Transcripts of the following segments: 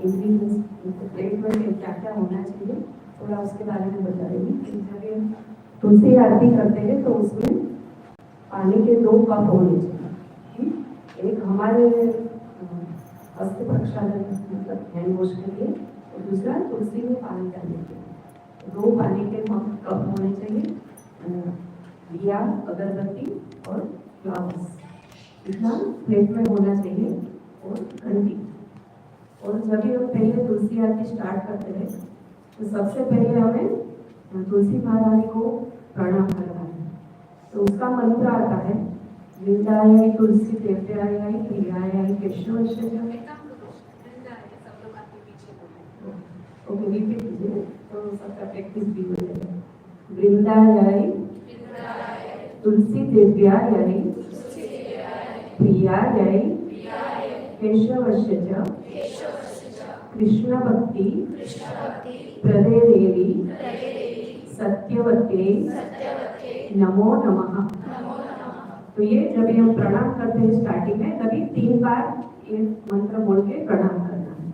Ingredients plate में क्या क्या होना चाहिए थोड़ा उसके बारे में बता देंगे। जब तुलसी आरती करते हैं तो उसमें पानी के 2 कप होने चाहिए। एक हमारे हस्त प्रक्षालन मतलब हैंड वॉश के लिए और दूसरा तुलसी में पानी डालने के लिए 2 पानी के कप होने चाहिए। दिया, अगरबत्ती और फ्लावर्स इतना प्लेट में होना चाहिए और घंटी। और जब भी हम पहले तुलसी आरती स्टार्ट करते हैं तो सबसे पहले हमें तुलसी महारानी को प्रणाम करना है। तो उसका मंत्र आता है वृंदाय तुलसी देव्याय प्रियाय केशवस्य। ओके रिपीट कीजिए तो सबका प्रैक्टिस भी हो जाएगा। वृंदाय तुलसी देव्याय प्रियाय केशवस्य कृष्ण भक्ति प्रदे देवी सत्यवते नमो नमः। तो ये जब हम प्रणाम करते हैं स्टार्टिंग में तभी 3 बार ये मंत्र बोल के प्रणाम करना है।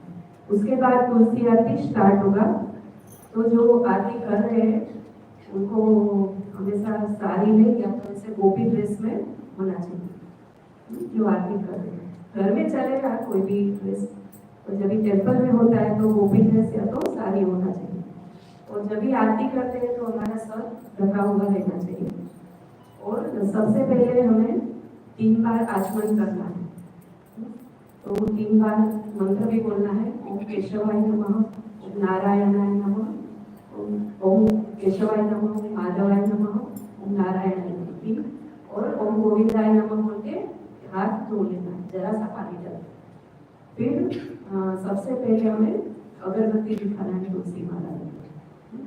उसके बाद तुलसी आरती स्टार्ट होगा। तो जो आरती कर रहे हैं उनको हमेशा साड़ी में या तो ऐसे गोपी ड्रेस में होना चाहिए। जो आरती कर रहे हैं घर में चलेगा कोई भी ड्रेस, तो जब भी टेम्पल में होता है तो गोपी ड्रेस या तो साड़ी होना चाहिए। और जब भी आरती करते हैं तो हमारा सर ढका हुआ रहना चाहिए। और सबसे पहले हमें 3 बार आचमन करना है। तो 3 बार मंत्र भी बोलना है। ओम केशवाय नमः, ओम नारायणाय नमः, ओम केशवाय नमः, ओम माधवाय नमः, ओम नारायणाय नमः और ओम गोविंदाय नमः बोल के हाथ धो लेना है जरा सा पानी डाल। फिर सबसे पहले हमें अगरबत्ती दिखाना है तुलसी महारानी।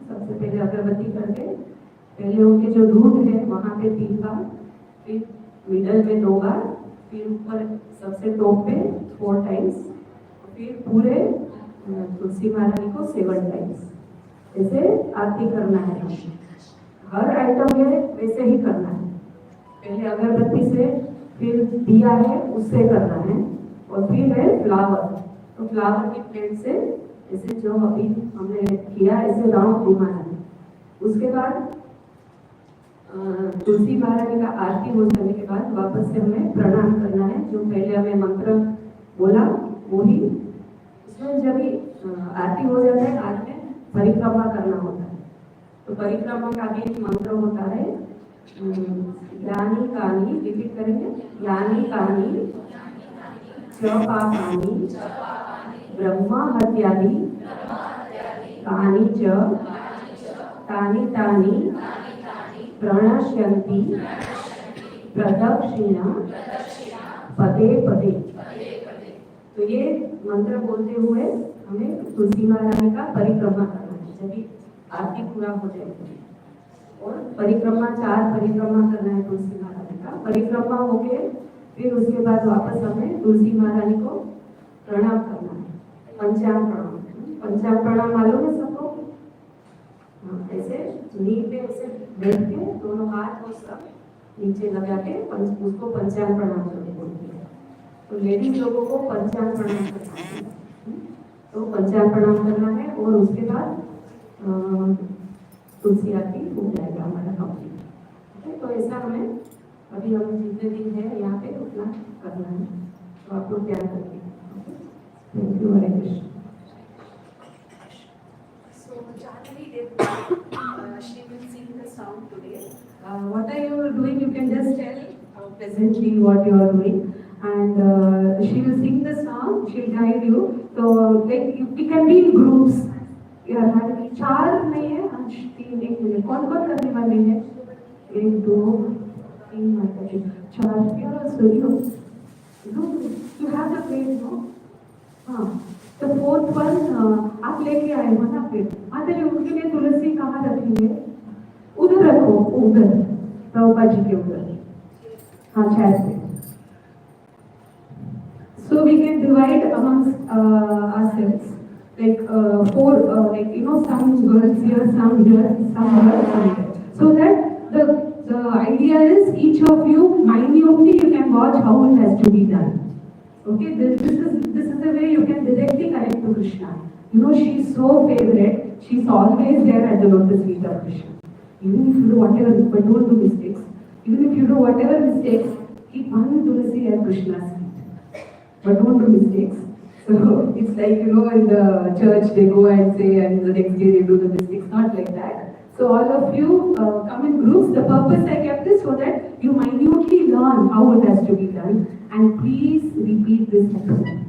सबसे पहले अगरबत्ती करके पहले उनके जो रूट है वहाँ पे 3 बार, फिर मिडल में 2 बार, फिर ऊपर सबसे टॉप पे 4 टाइम्स, फिर पूरे तुलसी महारानी को 7 टाइम्स ऐसे आरती करना है। हर आइटम है वैसे ही करना है। पहले अगरबत्ती से, फिर दिया है उससे करना है और फिर है फ्लावर। तो फ्लावर की प्लेट से जैसे जो अभी हमने किया ऐसे राउंड घुमाना है। उसके बाद तुलसी महारानी का आरती हो जाने के बाद वापस से हमें प्रणाम करना है। जो पहले हमें मंत्र बोला वही उसमें जब भी आरती हो जाता है बाद में परिक्रमा करना होता है। तो परिक्रमा का भी एक मंत्र होता है यानी कानी, रिपीट करेंगे, यानी कानी च पापानि ब्रह्म हत्यादि कानि च तानि तानि प्रणश्यन्ति प्रदक्षिणा पदे पदे। तो ये मंत्र बोलते हुए हमें तुलसी महारानी का परिक्रमा करना है जब भी आरती पूरा हो जाएगी। और परिक्रमा 4 परिक्रमा करना है तुलसी महारानी का। परिक्रमा हो गए फिर उसके बाद वापस हमें तुलसी महारानी को प्रणाम करना है। पंचांग प्रणाम, पंचांग प्रणाम मालूम है सबको? ऐसे नी पे ऐसे बैठ के दोनों हाथ को सब नीचे लगा के उसको पंचांग प्रणाम करके बोलते हैं। तो लेडीज लोगों को पंचांग प्रणाम करना है। तो पंचांग प्रणाम करना है और उसके बाद तुलसी आरती हो जाएगा हमारा कंप्लीट। तो ऐसा हमें अभी हम जितने दिन है यहाँ पे उतना करना है। तो आप लोग तैयार करके thank you. Hare Krishna. So Janvi she will sing the song today. What are you doing? You can just tell presently what you are doing, and she will sing the song. She will guide you. So like we can be in groups. You are having 4 नहीं है, 3 1 minute. कौन कौन करने वाले हैं? 1 2 3 4 You are also you have the plate, no? हाँ, तो 4th one आप लेके आए हो ना फिर। हाँ चलिए उसके लिए तुलसी कहाँ रखेंगे? उधर रखो, उधर प्रभुपा जी के उधर। हाँ शायद से। So we can divide amongst ourselves like 4 like some girls here, some here, some here. So that the idea is each of you minutely you can watch how it has to be done. Okay, this is the way you can directly connect to Krishna. You know, she's so favorite. She's always there at the lotus feet of Krishna. Even if you do whatever, but don't do mistakes. Even if you do whatever mistakes, keep one tulsi at Krishna's feet. But don't do mistakes. So it's like, you know, in the church they go and say, and the next day they do the mistakes. Not like that. So all of you come in groups. The purpose I kept this so that you minutely learn how it has to be done. And please repeat this method.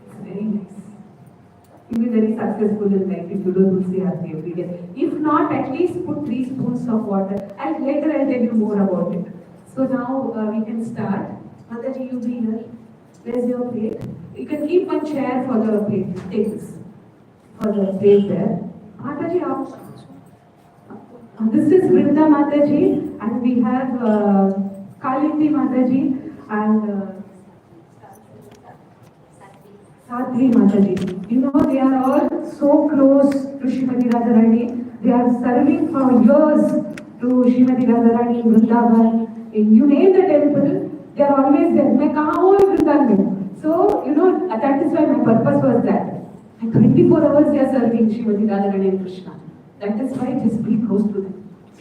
It's very nice. You'll be very successful in life if you do Tulsi Aarti every day. If not, at least put 3 spoons of water. And later I'll tell you more about it. So now we can start. Mataji, you be here. Where's your plate? You can keep one chair for the plate. Take this. For the plate there. Mataji, out. This is Vrinda Mataji, and we have Kalindi Mataji and Satvi Mataji. You know, they are all so close to Srimati Radharani. They are serving for years to Srimati Radharani in Vrindavan. You name the temple, they are always there. मैं कहाँ हूँ Vrindavan में. So, you know, that is why my purpose was that. And 24 hours they are serving Srimati Radharani and Krishna. That is why just be close to them.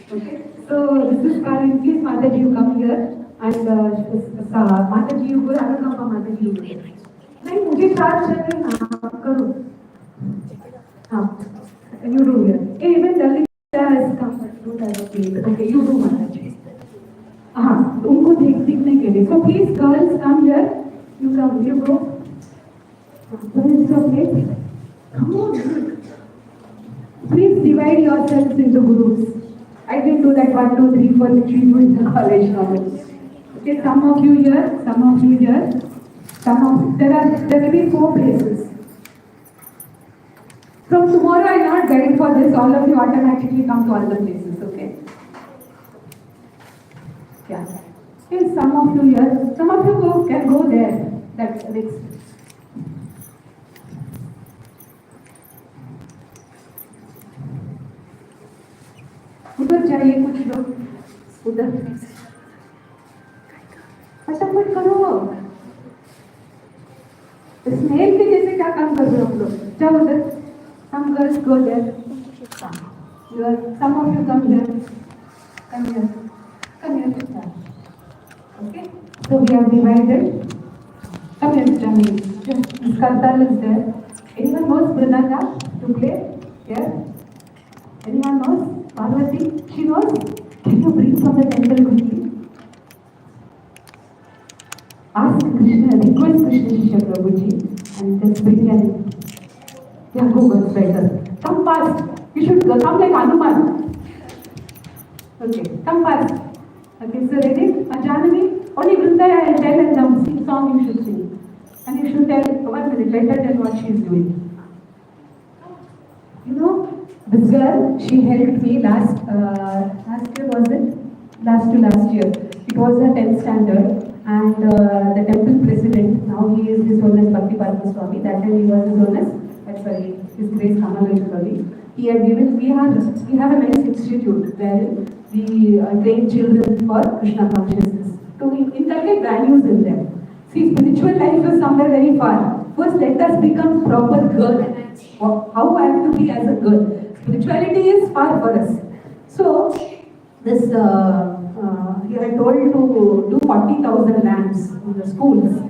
Okay? So this is Karin. Please, Mataji, you come here. And Mataji, you go. I will come for Mataji. You go. नहीं मुझे charge करने ना करो. हाँ. You do here. Hey, even Lalita has come. Don't have a plate. Okay, you do Mataji. हाँ. उनको देखने के लिए. So please, girls, come here. You come. You go. Where is your plate? Come on. Please divide yourselves into groups. I didn't do that 1, 2, 3, 4, which we do in the college normally. Okay, some of you here, some of you here, there will be 4 places. From tomorrow I will not guide for this, all of you automatically come to all the places, okay? Yeah. Okay, some of you here, some of you can go there. That's next. उधर जाइए कुछ लोग उधर फटाफट करो snail के जैसे क्या काम कर रहे हो आप लोग जाओ उधर हम girls go there some of you come here okay so we have divided come here Jamil Iskandar is there anyone knows Brunanga to play here anyone knows Parvati, she knows. Can you bring from the temple quickly? Ask Krishna, request Krishna Shishya Prabhuji, and just bring an. Yeah, go girls, better. Come fast. You should go. Come like Hanuman. Okay, come fast. Okay, so ready? Janani, only Vrinda I will tell and the sing song you should sing. And you should tell, 1 minute, let her tell what she is doing. You know, this girl, she helped me last year was it? Last year. It was her 10th standard and the temple president, now he is his Holiness Bhakti Parama Swami, that time he was his Holiness, His Grace Kamaleshwari. He had given, we have a nice institute where we train children for Krishna consciousness to inculcate values in them. See, spiritual life is somewhere very far. First, let us become proper girl. How I have to be as a girl. Spirituality is far for us. So, this he had told to do 40,000 lamps in the schools.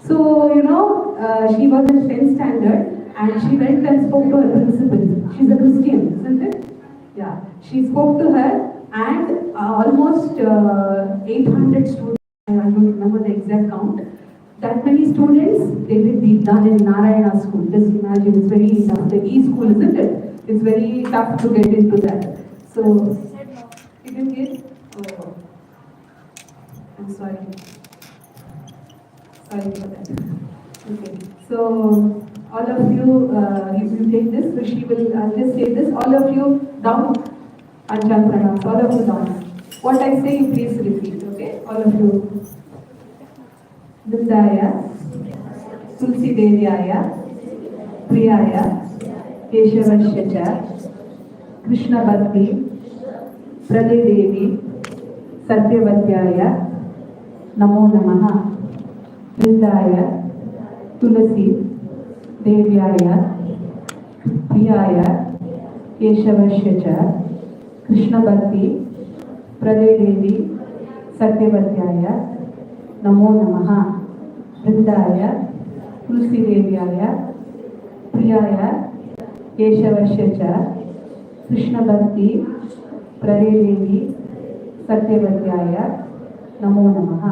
So, you know, she was in 10th standard and she went and spoke to her principal. She's a Christian, isn't it? Yeah. She spoke to her and almost 800 students, I don't remember the exact count. That many students, they did be done in Narayana school. Just imagine, it's very tough. The E school, isn't it? It's very tough to get into that. So, you didn't get? Oh, I'm sorry. Sorry for that. Okay. So, all of you, you take this. So she will just say this. All of you down. Anjan pranams. All of you down. What I say, you please repeat. Okay. All of you. Vindaya, Tulsi Devyaya, Priyaya, Keshavasya, Krishna Bhakti, Prade Devi, Satyavatyaya, Namo Namaha, Vrindaya, Tulasi, Devyaya, प्रियाय केशवस्य च कृष्णभक्ति प्रदेदेवी सत्यवत्याय नमो नमः। वृंदाय तुलसीदेव्याय प्रियाय केशवस्य च कृष्णभक्ति प्रदेदेवी सत्यवत्याय नमो नमः।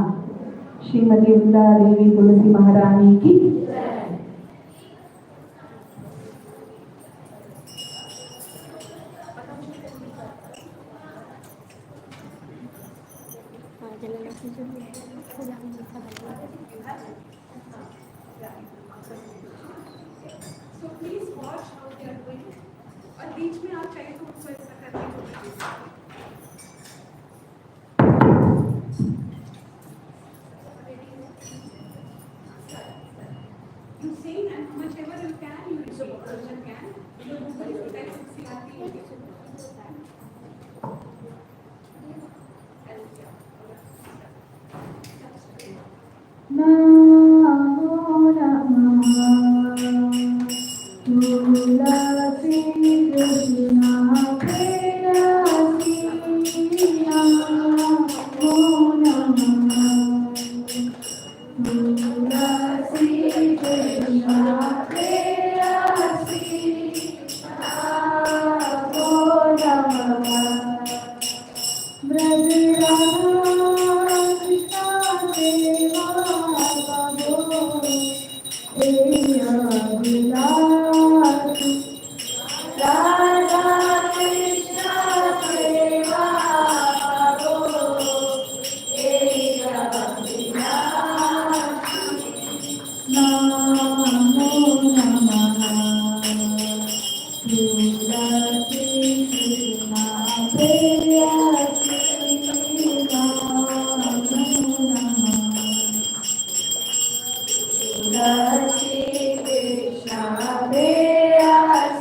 श्रीमती वृंदा देवी तुलसी महारानी की So please watch how they are doing. और बीच में आप चाहे तो उसको ऐसा करके you sing and whichever you can, you can. You नमो नमः तुलसी कृष्णा प्रेयसी नमो नमः तुलसी कृष्णा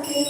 प्रेयसी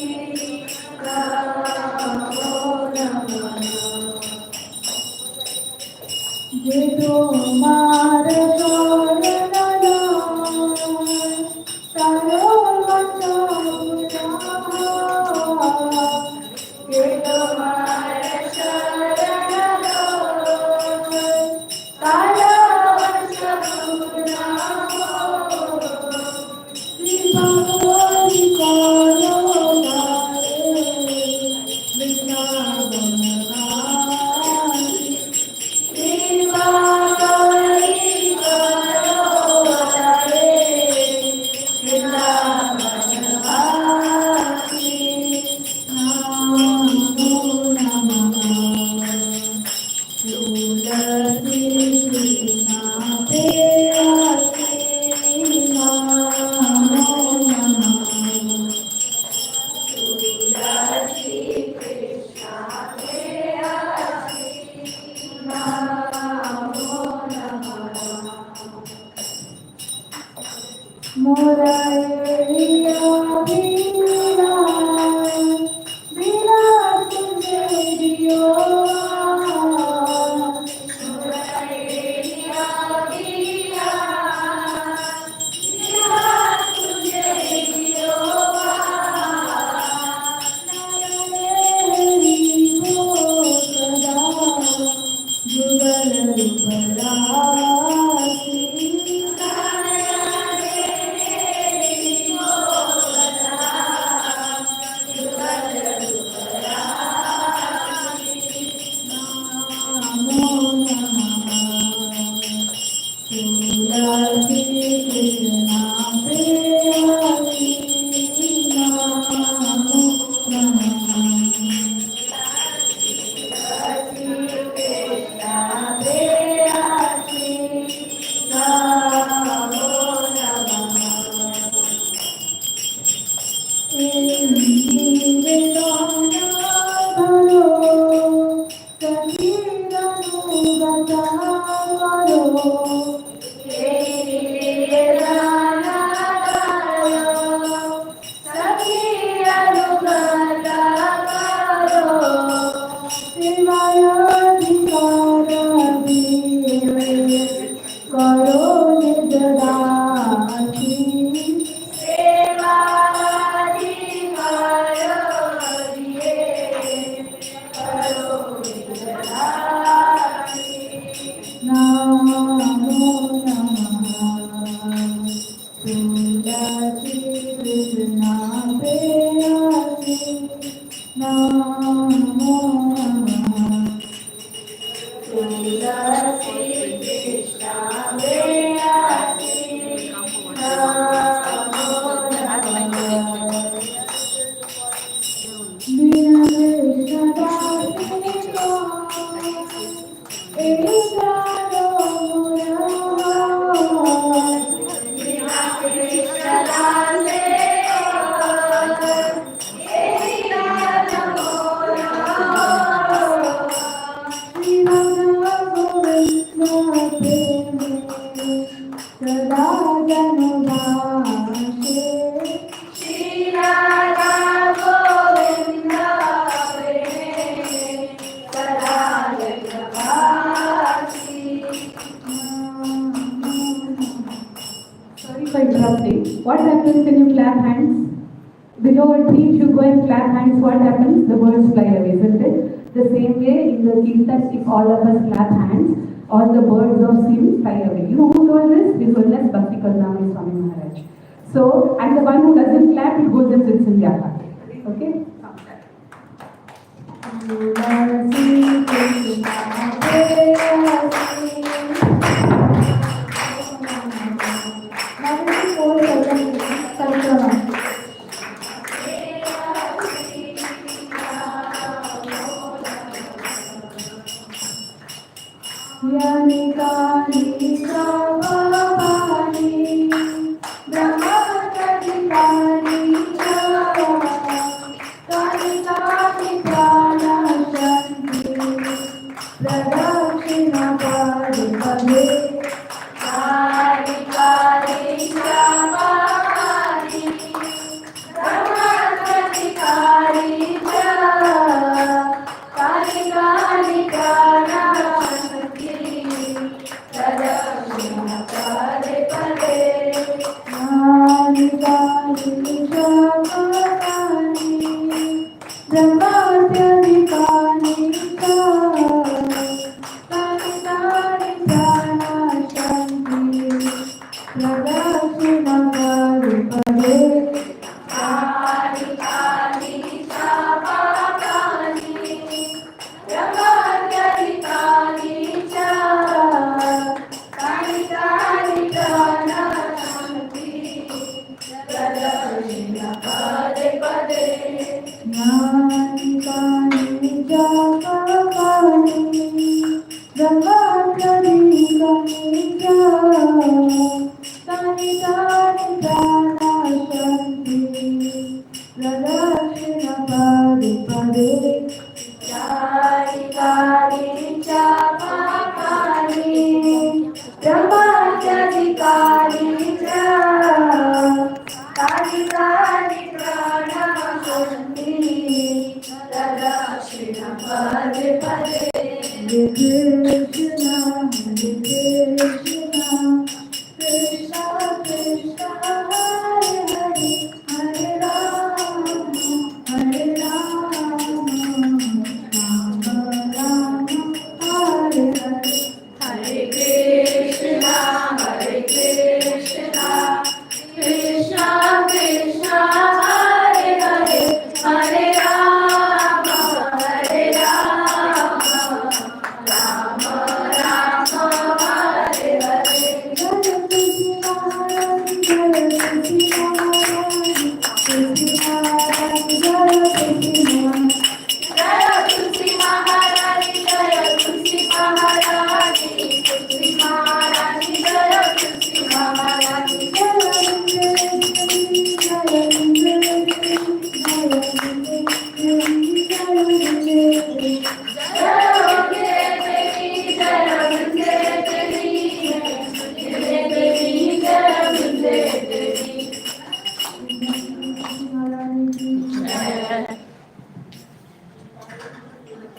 नमो नमः happens when you clap hands? Below a tree, if you go and clap hands, what happens? The birds fly away, isn't it? The same way in the Kirtan, if all of us clap hands, all the birds of sin fly away. You know who told this? His Holiness Bhakti Karnamrita Swami Maharaj. So, and the one who doesn't clap, it goes and sits in their heart. Okay?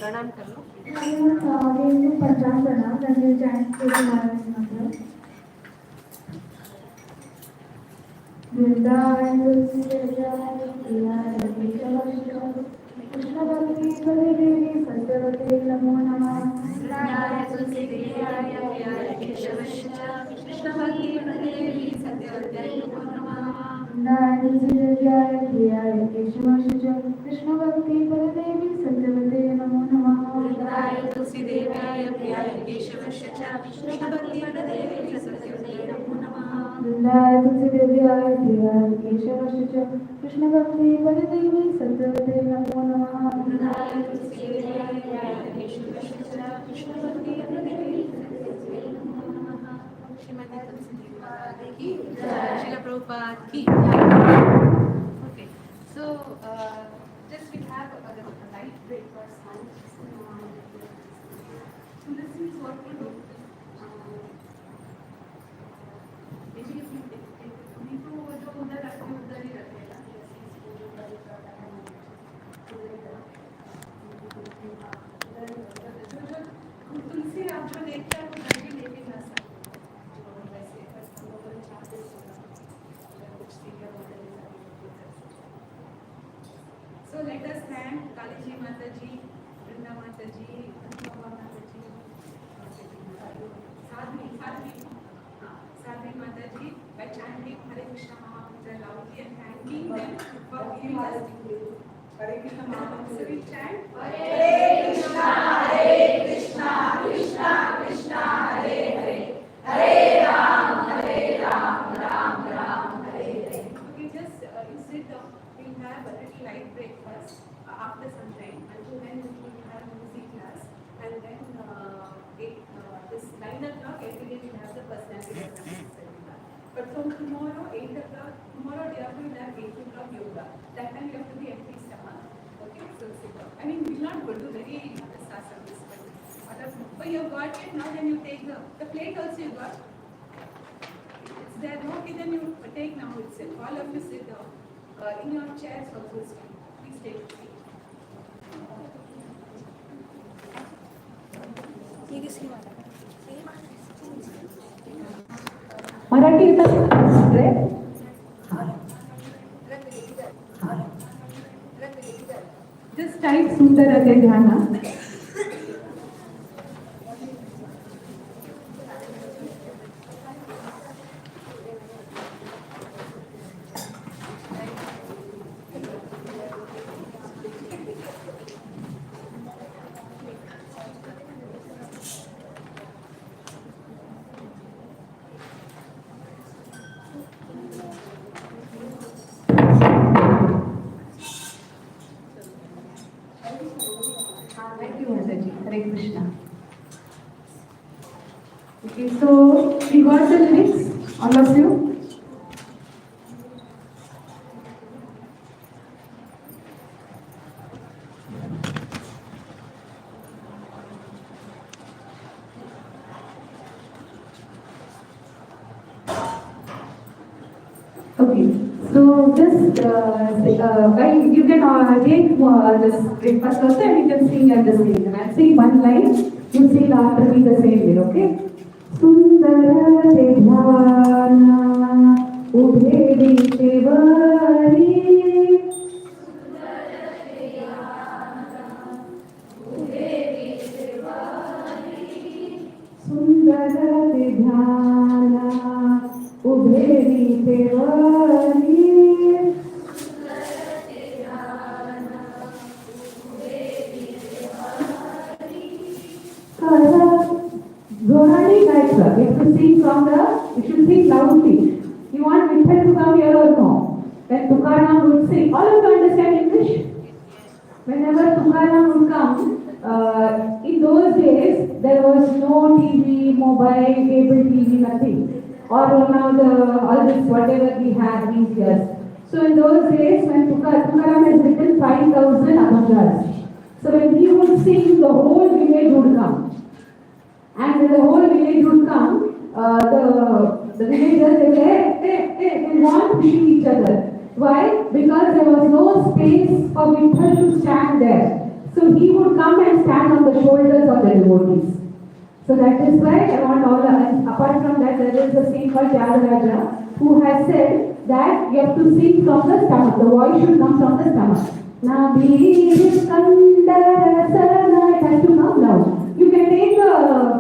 प्रणाम कर लो। Srila Prabhupada ki. Okay, so just we have a light break for sound. So this is what we do. Basically, we do जो उधर रखते उधर ही रखेगा. तुलसी आप जो देखते हैं वो घर भी लेके जा सकते हैं. वैसे हम लोग चाहते हैं कुछ सीखा So let us thank Kaliji Mataji, Vrinda Mataji, Anupama Mataji, Sadhvi Mataji, by chanting Hare Krishna Mahamantra loudly and thanking them for giving us Hare Krishna Mahamantra. So we chant Hare Krishna, Hare Krishna, Krishna Krishna, Hare Hare, Hare Ram, Ram Ram, Hare Hare. We just instead of we'll have a little light breakfast after some time. Until then we will have music class, and then this 9 o'clock every day we have the personality development seminar. But from tomorrow 8 o'clock, tomorrow day after we have 8 o'clock yoga. That time you have to be empty stomach. Okay, so sit down. I mean we'll not go to very service, but you have got it now. Then you take the plate also you got. It's there. No, okay, then you take now itself. All of you sit down. In your chairs also sit. Please take a seat. Marathi येतात just type सुंदर असे ध्यान. Thank you, Mataji. Hare Krishna. Okay, so we got the lyrics, all of you. Okay, so just you can take this breakfast also and you can sing at the same time. I'll sing one line, you sing after me the same way, okay? Sundara te dhyana ubhe ditevari Sundara te dhyana ubhe ditevari Zorani Gaitra. You have to sing from you should sing loudly. You want Vittal to come here or no? When Tukaram would sing, all of you understand English? Whenever Tukaram would come, in those days, there was no TV, mobile, cable TV, nothing. Or all this, whatever we had these years. So in those days, when Tukaram has written 5,000 abhangas. So when he would sing, the whole village would come. And when the whole village would come, the villagers would say, they want pushing each other. Why? Because there was no space for Vittal to stand there. So he would come and stand on the shoulders of the devotees. So that is why I want all apart from that, there is a saint called Tyagaraja who has said that you have to sing from the stomach. The voice should come from the stomach. It has to come down. You can take the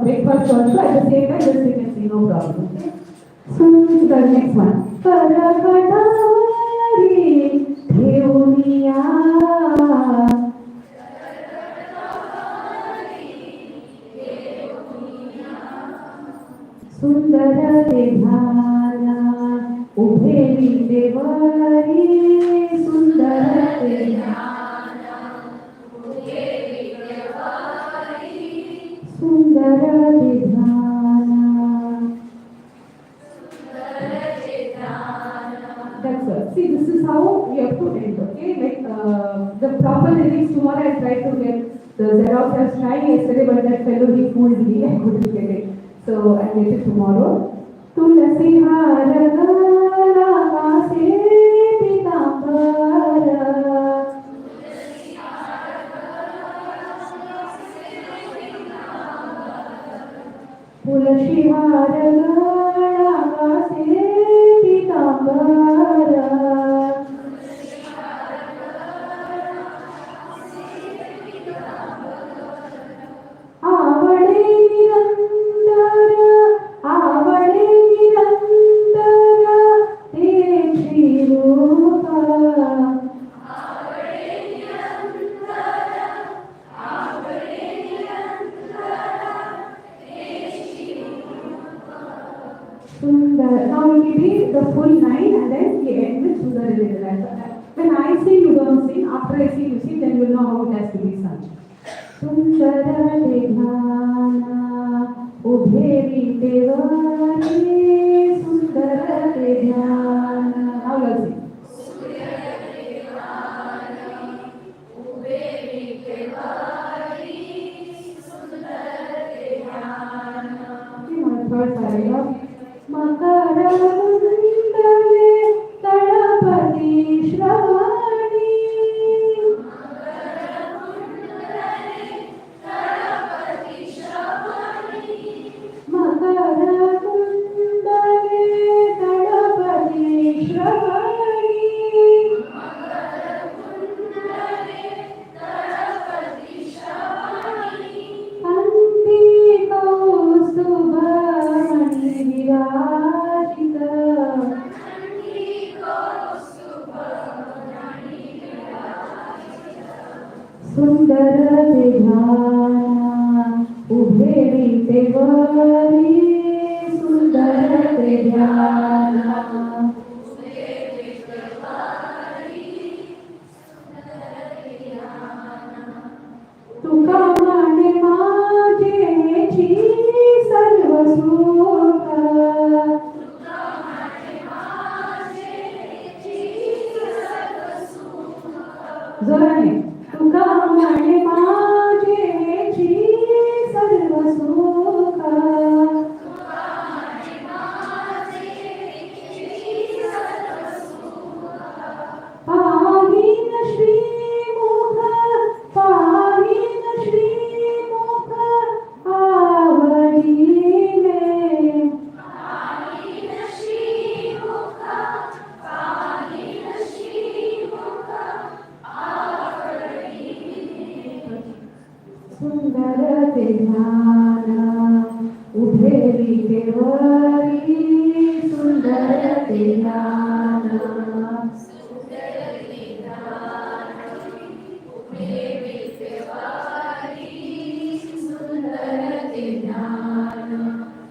breakfast also at the same time, just you can see, no problem. Okay? So the next one. Sundara Devana Ubhe Devari Sundara Devana Ubhe Devari Sundara Devana. That's all. See, this is how we have to end, okay? Like the proper lyrics tomorrow I tried to get the Xerox. I was trying yesterday, but that fellow he fooled me. I couldn't get it. So I'll get it tomorrow. Tulasi hara gala se pitambara. Tulasi hara gala se pitambara. I see, then you will know how it has to be sung. Sundara Devana Ubheri Devani Sundara Devana. Now let's sing. Third paragraph. Makaravundale Talapati Shravani. Makaravundale Talapati Shravani. Kanti Kaustubhamani Virajita. Sundara Devana Ubheri Devari Sundara Devana. तुका माने माझेची सर्व सुख जोराने तुका माने माझेची सर्व सुख पाहिन श्रीमुख पाहिन श्रीमुख आवडीने सुंदर ते ध्यान उभेरी देवरी सुंदर ते ध्यान.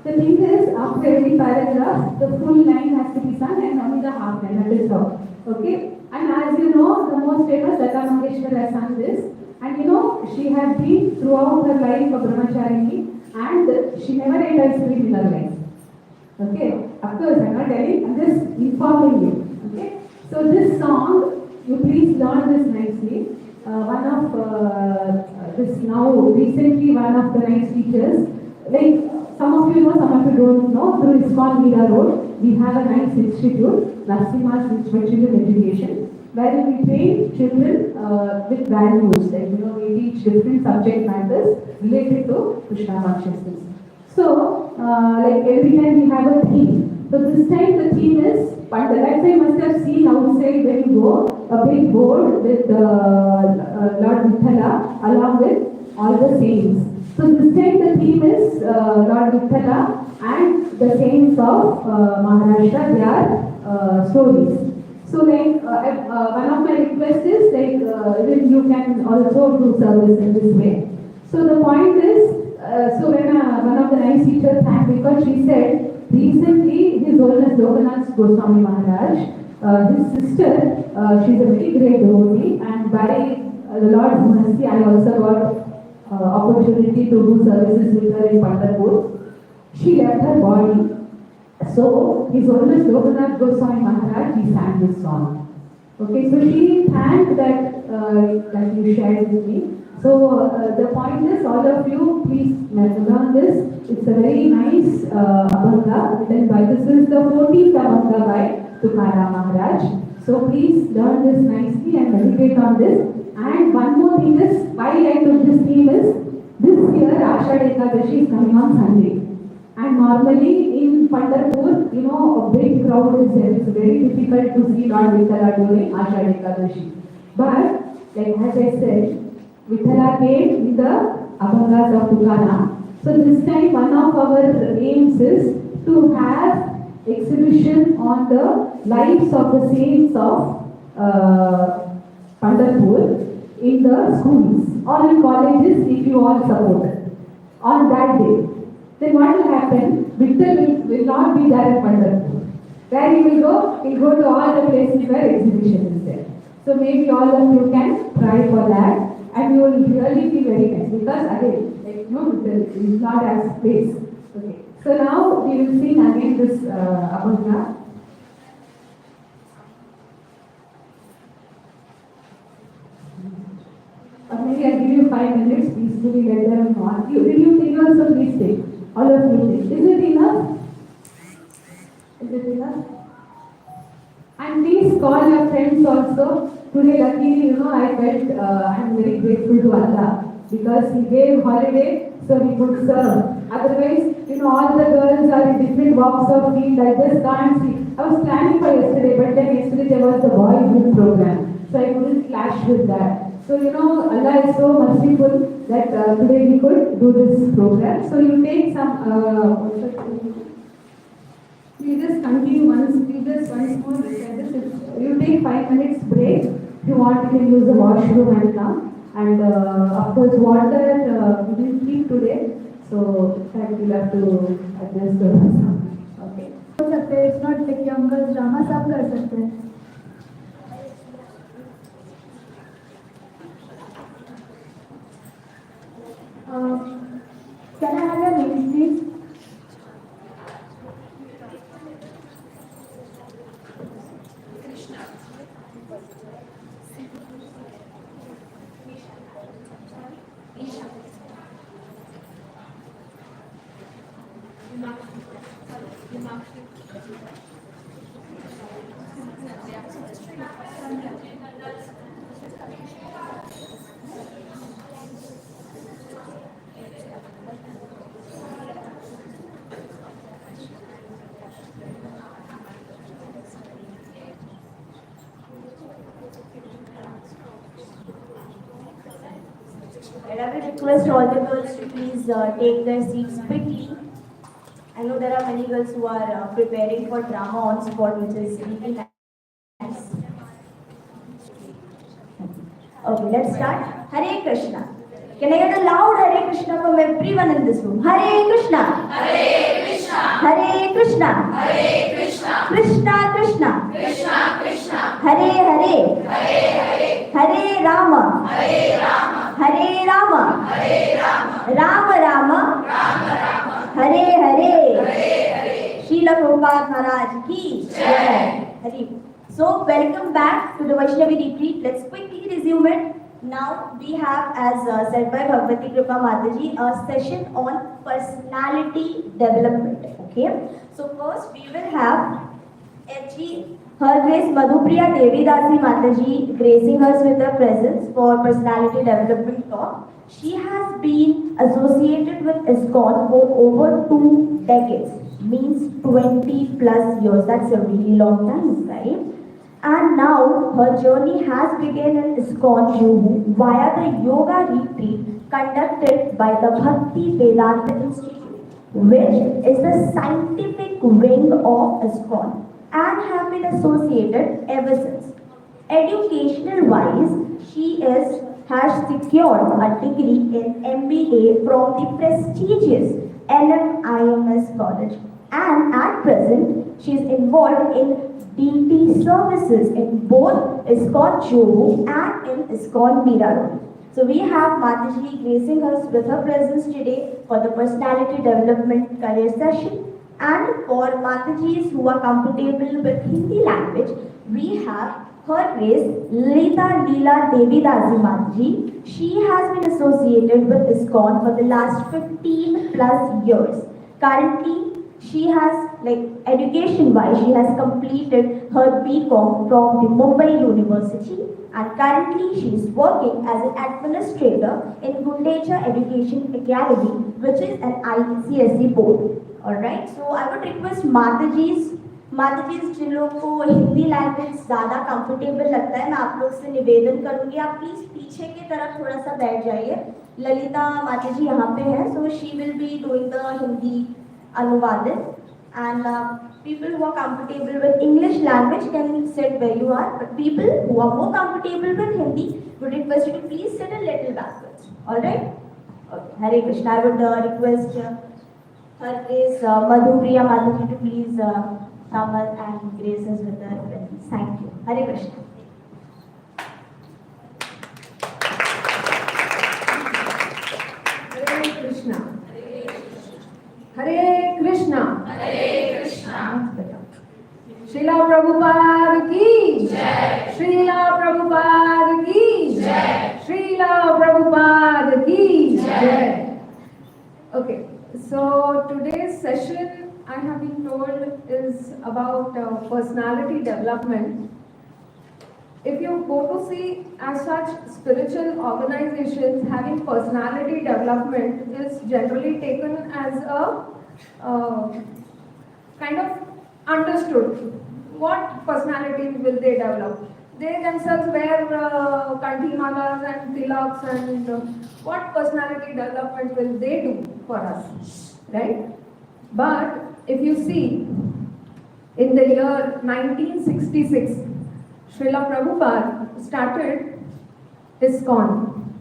The thing is, after every paragraph, the full line has to be sung and only the half line, that is all. Okay? And as you know, the most famous Lata Mangeshkar has sung this. And you know, she had been throughout her life a brahmacharini and she never ate ice cream in her life. Okay? Of course, I'm not telling, I'm just informing you. Okay? So this song, you please learn this nicely. One of this now, recently one of the nice teachers, like some of you know, some of you don't know, through ISKCON Meera Road, we have a nice institute, Narsimha's Institute of Education, where we train children with values, like you know, we teach different subject matters related to Krishna consciousness. So, like every time we have a theme. So this time the theme is Pandal. Like I must have seen outside when you go, a big board with Lord Vithala along with all the saints. So this time the theme is Lord Vithala and the saints of Maharashtra, their stories. So like one of my requests is like even you can also do service in this way. So the point is, so when one of the nice teachers thanked because she said recently His Holiness Lokanath Goswami Maharaj, his sister, she's a very great devotee, and by the Lord's mercy I also got opportunity to do services with her in Pandharpur. She left her body. So His Holiness Lokanath Goswami Maharaj, he sang this song. Okay, so she thanked that you shared with me. So the point is, all of you, please learn this. It's a very nice abhanga. Then by this is the 14th abhanga by Tukaram Maharaj. So please learn this nicely and meditate on this. And one more thing is, why I took this theme is, this year Ashad Ekadashi is coming on Sunday. And normally in Pandharpur, you know, a big crowd is there. It's very difficult to see Lord Vithala during Ashad Ekadashi. But, like as I said, Vithala came in the Abhangas of Tukaram. So this time one of our aims is to have exhibition on the lives of the saints of Pandharpur in the schools or in colleges if you all support on that day. Then what will happen? Vittal will not be there at Pandharpur. Where he will go? He'll go to all the places where exhibition is there. So maybe all of you can try for that, and you will really be very nice because again, like no, it's not as space. Okay. So now we will sing again this Abhanga. Or maybe I'll give you 5 minutes, please do let them on. Will you sing also, please take. All of you take. Is it enough? Is it enough? And please call your friends also. Today, luckily, I felt I'm very grateful to Allah because He gave holiday so we could serve. Otherwise, all the girls are in different walks of field. I just can't see. I was planning for yesterday, but then yesterday there was the boys' youth program, so I couldn't clash with that. So, Allah is so merciful that today we could do this program. So, you take some. You just continue once more. You take 5 minutes break. If you want, you can use the washroom and come. And of course, water we didn't keep today, so that you'll have to adjust the okay. हो सकते हैं, it's not like young girls drama सब कर सकते हैं. Can I have your names, please? And I will request all the girls to please take their seats quickly. I know there are many girls who are preparing for drama on spot, which is really nice. Okay, let's start. Hare Krishna. Can I get a loud Hare Krishna from everyone in this room? Hare Krishna. Hare Krishna. Hare Krishna. Hare Krishna. Krishna Krishna. Krishna Krishna. Hare Hare. Hare Hare. Hare Rama. Hare Rama. Hare Rama. Hare Rama. Rama Rama. Rama Rama. Hare Hare. Hare Hare. Srila Prabhupada Maharaj ki Jai. Hari. So welcome back to the Vaishnavi retreat. Let's quickly resume it. Now we have, as said by Bhagavati Kripa Mataji, a session on personality development. Okay. So first we will have HG Her Grace Madhupriya Devi Dasi Mataji gracing us with her presence for personality development talk. She has been associated with ISKCON for over 2 decades, means 20 plus years. That's a really long time, right? And now her journey has begun in ISKCON Juhu via the yoga retreat conducted by the Bhakti Vedanta Institute, which is the scientific wing of ISKCON and have been associated ever since. Educational wise, she has secured a degree in MBA from the prestigious LMIMS college, and at present she is involved in DT services in both ISKCON Juhu and in ISKCON Mira. So we have Mataji gracing us with her presence today for the personality development career session. And for Matajis who are comfortable with Hindi language, we have Her Grace Lita Leela Devi Dasi Mataji. She has been associated with ISKCON for the last 15 plus years. Currently, she has, education-wise, she has completed her BCom from the Mumbai University, and currently she is working as an administrator in Gundecha Education Academy, which is an ICSE board. Alright, so I would request Matajis जिन लोग को Hindi language ज़्यादा comfortable लगता है, मैं आप लोग से निवेदन करूँगी, आप प्लीज़ पीछे की तरफ थोड़ा सा बैठ जाइए. ललिता माताजी यहाँ पे हैं, so she will be doing the Hindi अनुवादित, and people who are comfortable with English language can sit where you are, but people who are more comfortable with Hindi would request you to please sit a little backwards. Alright? Okay. Hare Krishna. I would request Her Grace Madhupriya Mataji to please come and grace us with her presence. Thank you. Hare Krishna. today's session, I have been told, is about personality development. If you go to see as such spiritual organizations, having personality development is generally taken as a kind of understood. What personality will they develop? They themselves wear kanti-malas and tilaks, and what personality development will they do for us, right? But if you see, in the year 1966, Srila Prabhupada started ISKCON,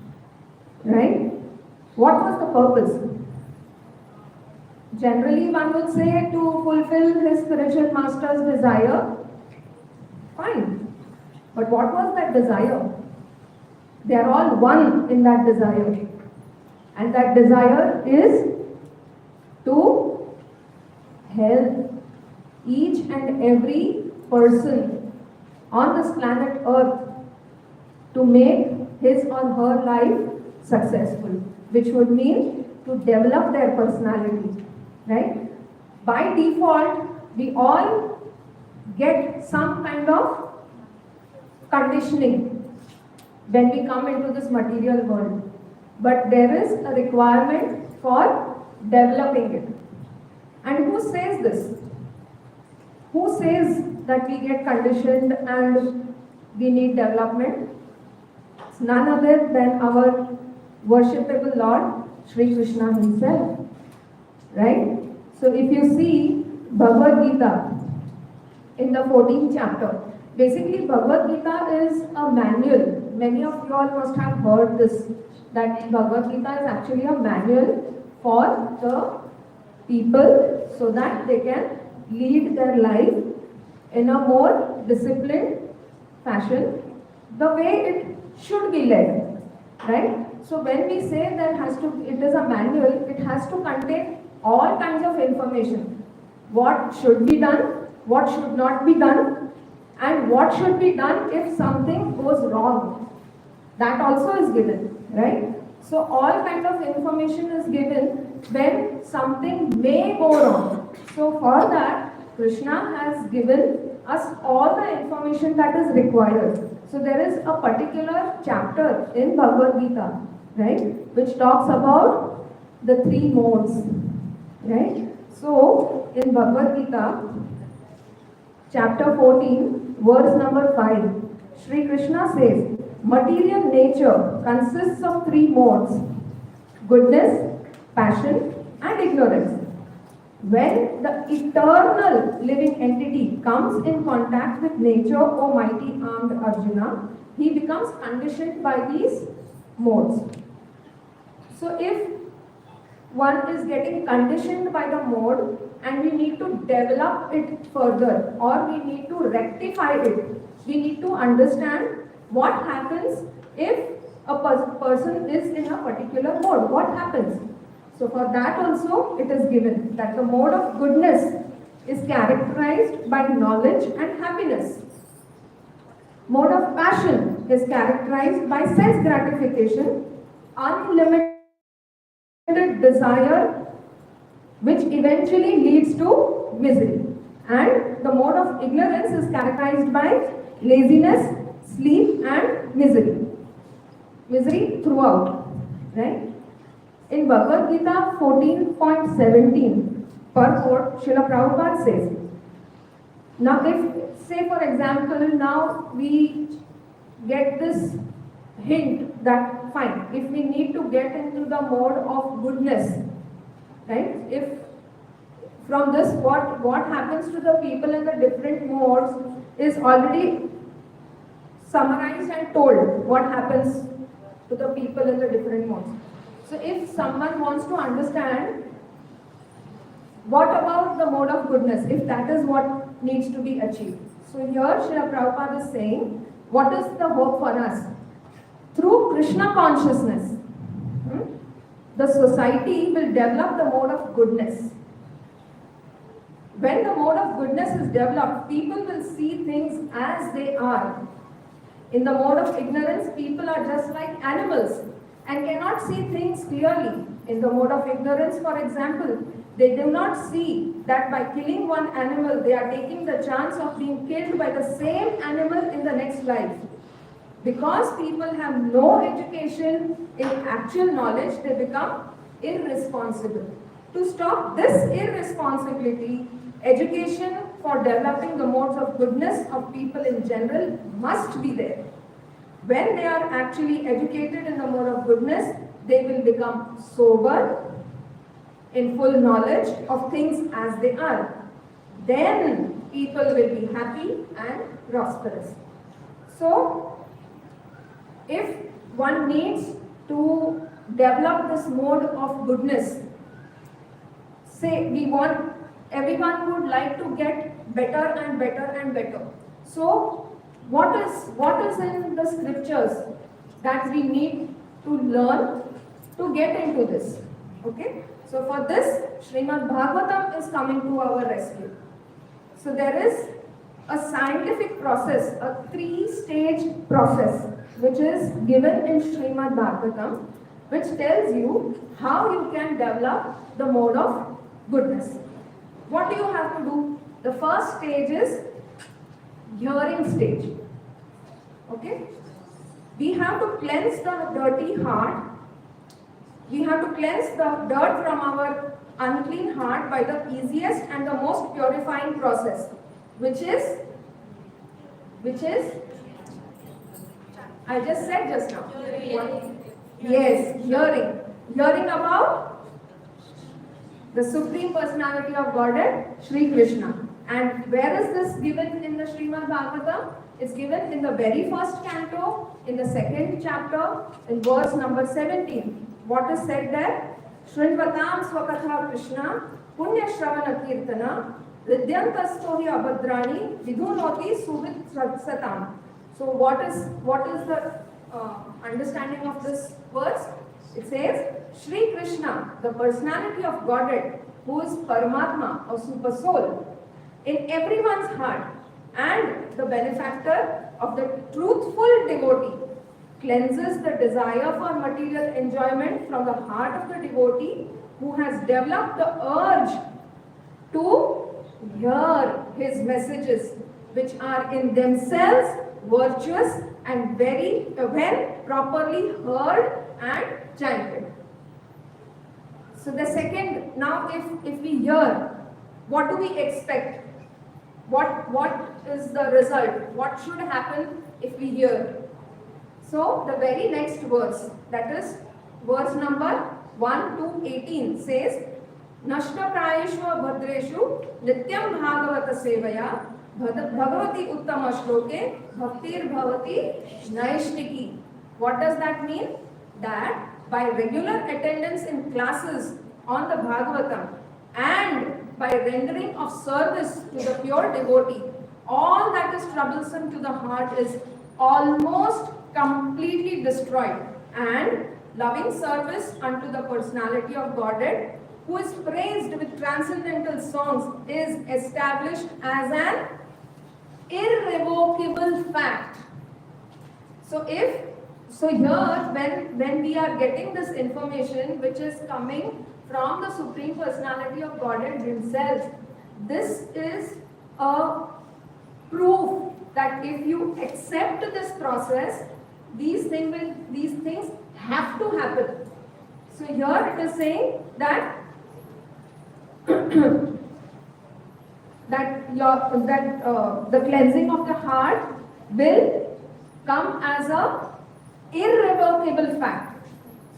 right? What was the purpose? Generally, one would say to fulfill his spiritual master's desire. Fine. But what was that desire? They are all one in that desire. And that desire is to help each and every person on this planet Earth to make his or her life successful, which would mean to develop their personality, right? By default, we all get some kind of conditioning when we come into this material world. But there is a requirement for developing it. And who says this? Who says that we get conditioned and we need development? It's none other than our worshipable Lord, Sri Krishna himself. Right? So if you see Bhagavad Gita in the 14th chapter, basically Bhagavad Gita is a manual. Many of you all must have heard this, that Bhagavad Gita is actually a manual for the people so that they can lead their life in a more disciplined fashion, the way it should be led, right? So when we say it is a manual, it has to contain all kinds of information. What should be done, what should not be done, and what should be done if something goes wrong. That also is given, right? So all kind of information is given when something may go wrong. So for that, Krishna has given us all the information that is required. So there is a particular chapter in Bhagavad Gita, right, which talks about the three modes, right? So in Bhagavad Gita, chapter 14, verse number 5, Sri Krishna says, material nature consists of three modes: goodness, passion, and ignorance. When the eternal living entity comes in contact with nature, O mighty armed Arjuna, he becomes conditioned by these modes. So if one is getting conditioned by the mode and we need to develop it further or we need to rectify it, we need to understand what happens if a person is in a particular mode. What happens? So for that also it is given that the mode of goodness is characterized by knowledge and happiness. Mode of passion is characterized by sense gratification, unlimited desire, which eventually leads to misery. And the mode of ignorance is characterized by laziness, sleep, and misery. Misery throughout, right? In Bhagavad Gita 14.17, purport, Srila Prabhupada says, now if, say for example, now we get this hint that fine, if we need to get into the mode of goodness, right? If from this what happens to the people in the different modes is already summarized and told what happens to the people in the different modes. So if someone wants to understand what about the mode of goodness, if that is what needs to be achieved. So here Srila Prabhupada is saying, what is the hope for us? Through Krishna consciousness, the society will develop the mode of goodness. When the mode of goodness is developed, people will see things as they are. In the mode of ignorance, people are just like animals and cannot see things clearly. In the mode of ignorance, for example, They do not see that by killing one animal, they are taking the chance of being killed by the same animal in the next life. Because people have no education in actual knowledge, they become irresponsible. To stop this irresponsibility, education for developing the modes of goodness of people in general must be there. When they are actually educated in the mode of goodness, they will become sober, in full knowledge of things as they are. Then people will be happy and prosperous. So, if one needs to develop this mode of goodness, say everyone would like to get better and better and better. So, what is in the scriptures that we need to learn to get into this? Okay? So for this, Srimad Bhagavatam is coming to our rescue. So there is a scientific process, a 3-stage process, which is given in Srimad Bhagavatam, which tells you how you can develop the mode of goodness. What do you have to do? The first stage is hearing stage. Okay? We have to cleanse the dirty heart. We have to cleanse the dirt from our unclean heart by the easiest and the most purifying process, which is, I just said just now. Yes, hearing. Hearing about the Supreme Personality of Godhead, Sri Krishna. And where is this given in the Srimad Bhagavatam? It's given in the very first canto, in the 2nd chapter, in verse number 17. What is said there? Shrinvatam swakatha Krishna, punya shravana kirtana, vidyantastohi abhadrani, vidhunoti suvit satam. So what is the understanding of this verse? It says, Sri Krishna, the personality of Godhead, who is Paramatma or Super Soul, in everyone's heart, and the benefactor of the truthful devotee, cleanses the desire for material enjoyment from the heart of the devotee who has developed the urge to hear his messages, which are in themselves virtuous and when properly heard and chanted. So the second, now if we hear, what do we expect? What is the result? What should happen if we hear? So the very next verse, that is verse number 1 to 18 says, Nashta prayeshva bhadreshu nityam bhagavata sevaya bhagavati uttama shloke bhaktir bhavati naishniki. What does that mean? That by regular attendance in classes on the Bhagavatam and by rendering of service to the pure devotee, all that is troublesome to the heart is almost completely destroyed, and loving service unto the personality of Godhead, who is praised with transcendental songs, is established as an irrevocable fact. So here when we are getting this information which is coming from the Supreme Personality of Godhead himself, this is a proof that if you accept this process, these things have to happen. So here it is saying that the cleansing of the heart will come as a irrevocable fact.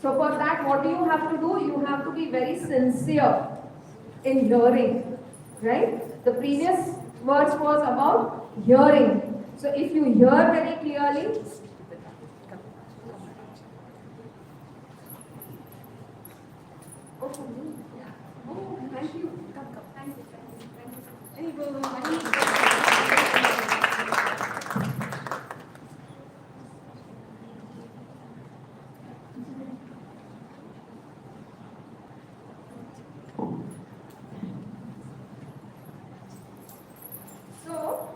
So for that, what do you have to do? You have to be very sincere in hearing, right? The previous verse was about hearing. So if you hear very clearly, thank you. So,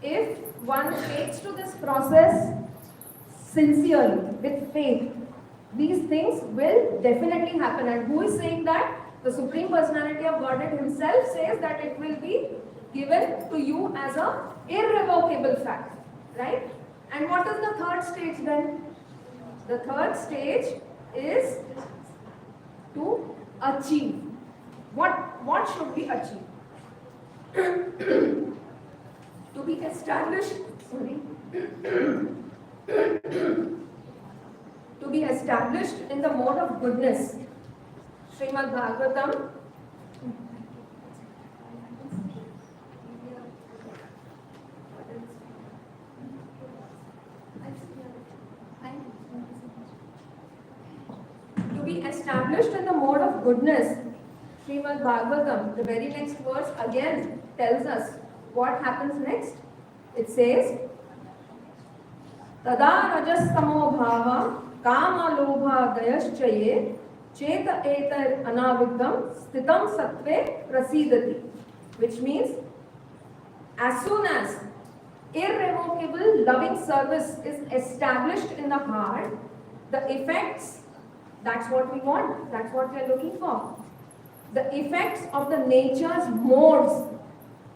if one takes to this process sincerely, with faith, these things will definitely happen. And who is saying that? The Supreme Personality of Godhead himself says that it will be given to you as a irrevocable fact, right? And what is the third stage then? The third stage is to achieve. What should we achieve? To be established, to be established in the mode of goodness. Srimad Bhagavatam to be established in the mode of goodness. Srimad Bhagavatam, the very next verse again tells us what happens next. It says, Tada rajastamo bhava kama lobha gayaschaye cheta etar anaviddam stitam sattve prasidati. Which means, as soon as irrevocable loving service is established in the heart, the effects, that's what we want, that's what we are looking for. The effects of the nature's modes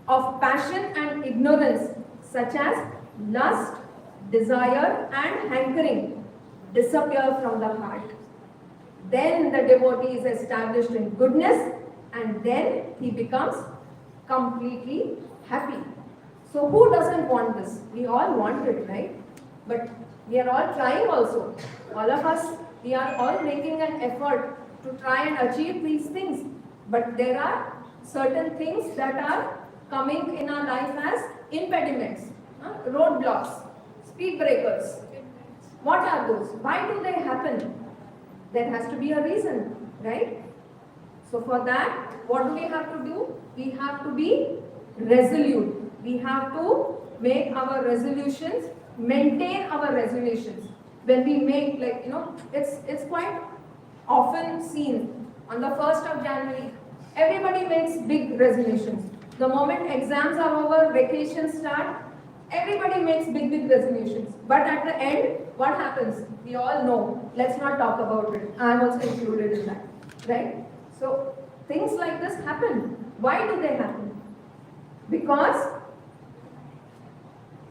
of passion and ignorance, such as lust, desire and hankering, disappear from the heart. Then the devotee is established in goodness, and then he becomes completely happy. So who doesn't want this? We all want it, right? But we are all trying also. All of us, we are all making an effort to try and achieve these things. But there are certain things that are coming in our life as impediments, roadblocks, speed breakers. What are those? Why do they happen? There has to be a reason, right? So for that, what do we have to do? We have to be resolute. We have to make our resolutions, maintain our resolutions. When we make, like, it's quite often seen on the 1st of January, everybody makes big resolutions. The moment exams are over, vacations start, everybody makes big resolutions. But at the end, what happens? We all know. Let's not talk about it. I'm also included in that, right? So things like this happen. Why do they happen? Because,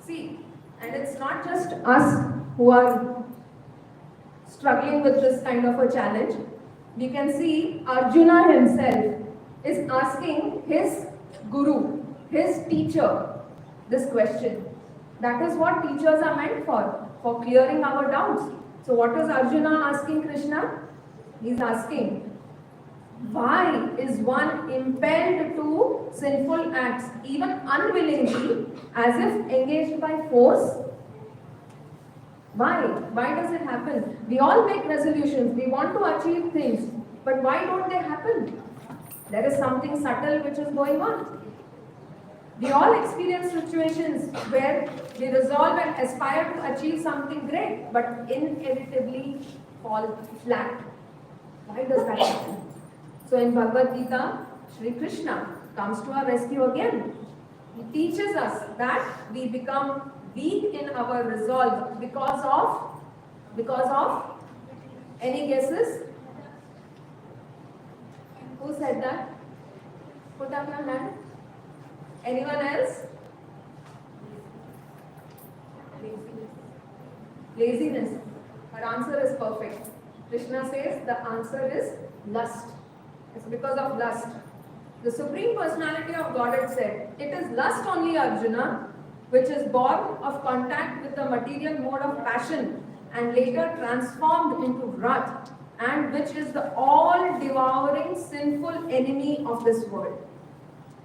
see, and it's not just us who are struggling with this kind of a challenge. We can see Arjuna himself is asking his guru, his teacher, this question. That is what teachers are meant for clearing our doubts. So what is Arjuna asking Krishna? He is asking, why is one impelled to sinful acts, even unwillingly, as if engaged by force? Why? Why does it happen? We all make resolutions, we want to achieve things, but why don't they happen? There is something subtle which is going on. We all experience situations where we resolve and aspire to achieve something great, but inevitably fall flat. Why does that happen? So in Bhagavad Gita, Shri Krishna comes to our rescue again. He teaches us that we become weak in our resolve because of any guesses? Who said that? Put up your hand. Anyone else? Laziness. Her answer is perfect. Krishna says the answer is lust. It's because of lust. The Supreme Personality of Godhead said, it is lust only, Arjuna, which is born of contact with the material mode of passion and later transformed into wrath, and which is the all-devouring sinful enemy of this world.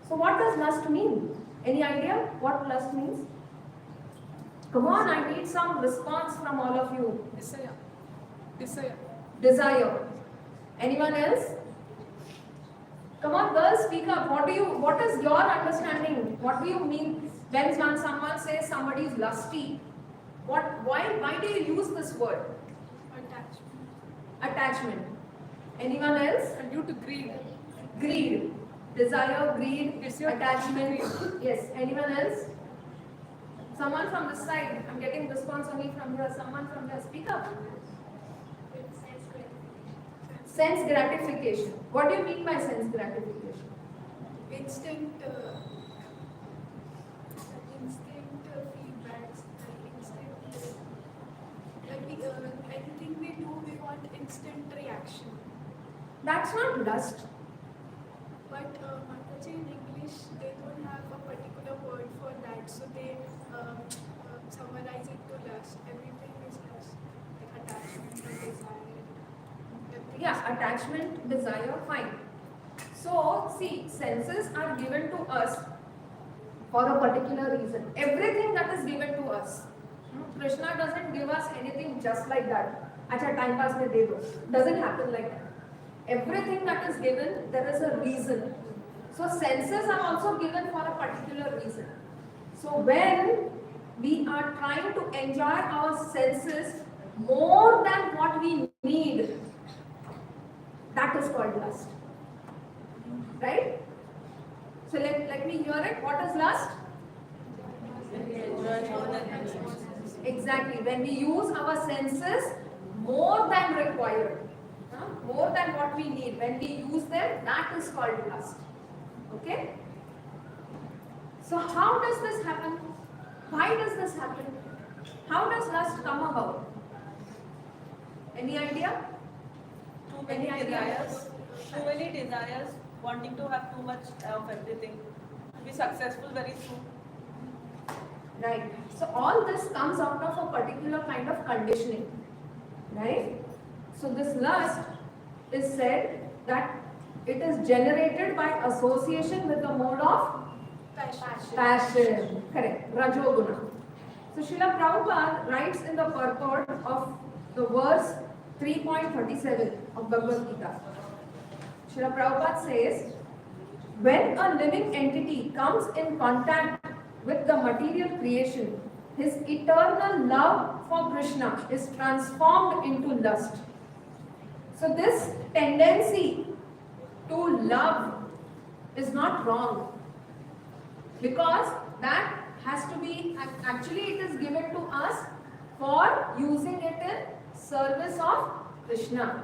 So what does lust mean? Any idea what lust means? Come on, I need some response from all of you. Desire. Anyone else? Come on, girls, speak up. What is your understanding? What do you mean when someone says somebody is lusty? Why do you use this word? Attachment. Anyone else? And due to greed. Greed. Desire, greed, attachment. Yes. Anyone else? Someone from this side. I'm getting response only from here. Someone from here. Speak up. Sense gratification. What do you mean by sense gratification? Instant feedbacks, anything we do, we want instant reaction. That's not lust. But Mataji, in English, they don't have a particular word for that, so they summarize it to lust. Everything is lust, like attachment, desire. Everything Yeah, is attachment, desire, fine. So, see, senses are given to us for a particular reason. Everything that is given to us. Krishna doesn't give us anything just like that. Acha time pass mein de do. Doesn't happen like that. Everything that is given, there is a reason. So senses are also given for a particular reason. So when we are trying to enjoy our senses more than what we need, that is called lust. Right? So let me hear it. What is lust? Exactly. When we use our senses more than required, more than what we need, when we use them, that is called lust. Okay? So how does this happen? Why does this happen? How does lust come about? Any idea? Too many Any idea? desires, wanting to have too much of everything, to be successful very soon. Right. So all this comes out of a particular kind of conditioning. Right? So this lust is said that it is generated by association with the mode of passion. Correct. Rajoguna. So Srila Prabhupada writes in the purport of the verse 3.37 of Bhagavad Gita. Srila Prabhupada says, when a living entity comes in contact with the material creation, his eternal love for Krishna is transformed into lust. So this tendency to love is not wrong, because that has to be, actually it is given to us for using it in service of Krishna.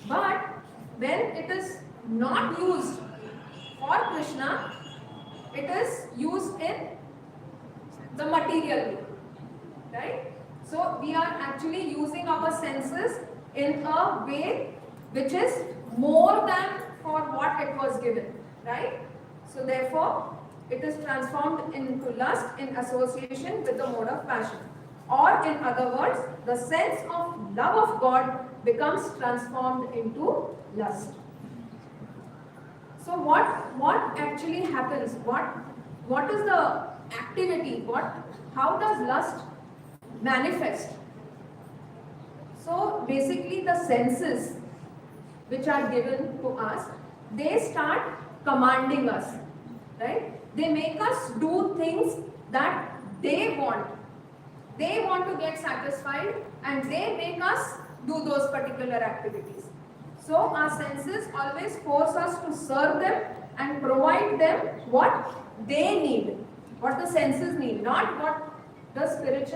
But when it is not used for Krishna, it is used in the material way, right? So we are actually using our senses in a way which is more than for what it was given, right? So therefore, it is transformed into lust in association with the mode of passion. Or in other words, the sense of love of God becomes transformed into lust. So what actually happens? What is the activity? How does lust manifest? So basically the senses which are given to us, they start commanding us, right? They make us do things that they want. They want to get satisfied and they make us do those particular activities. So our senses always force us to serve them and provide them what they need, what the senses need, not what the spirit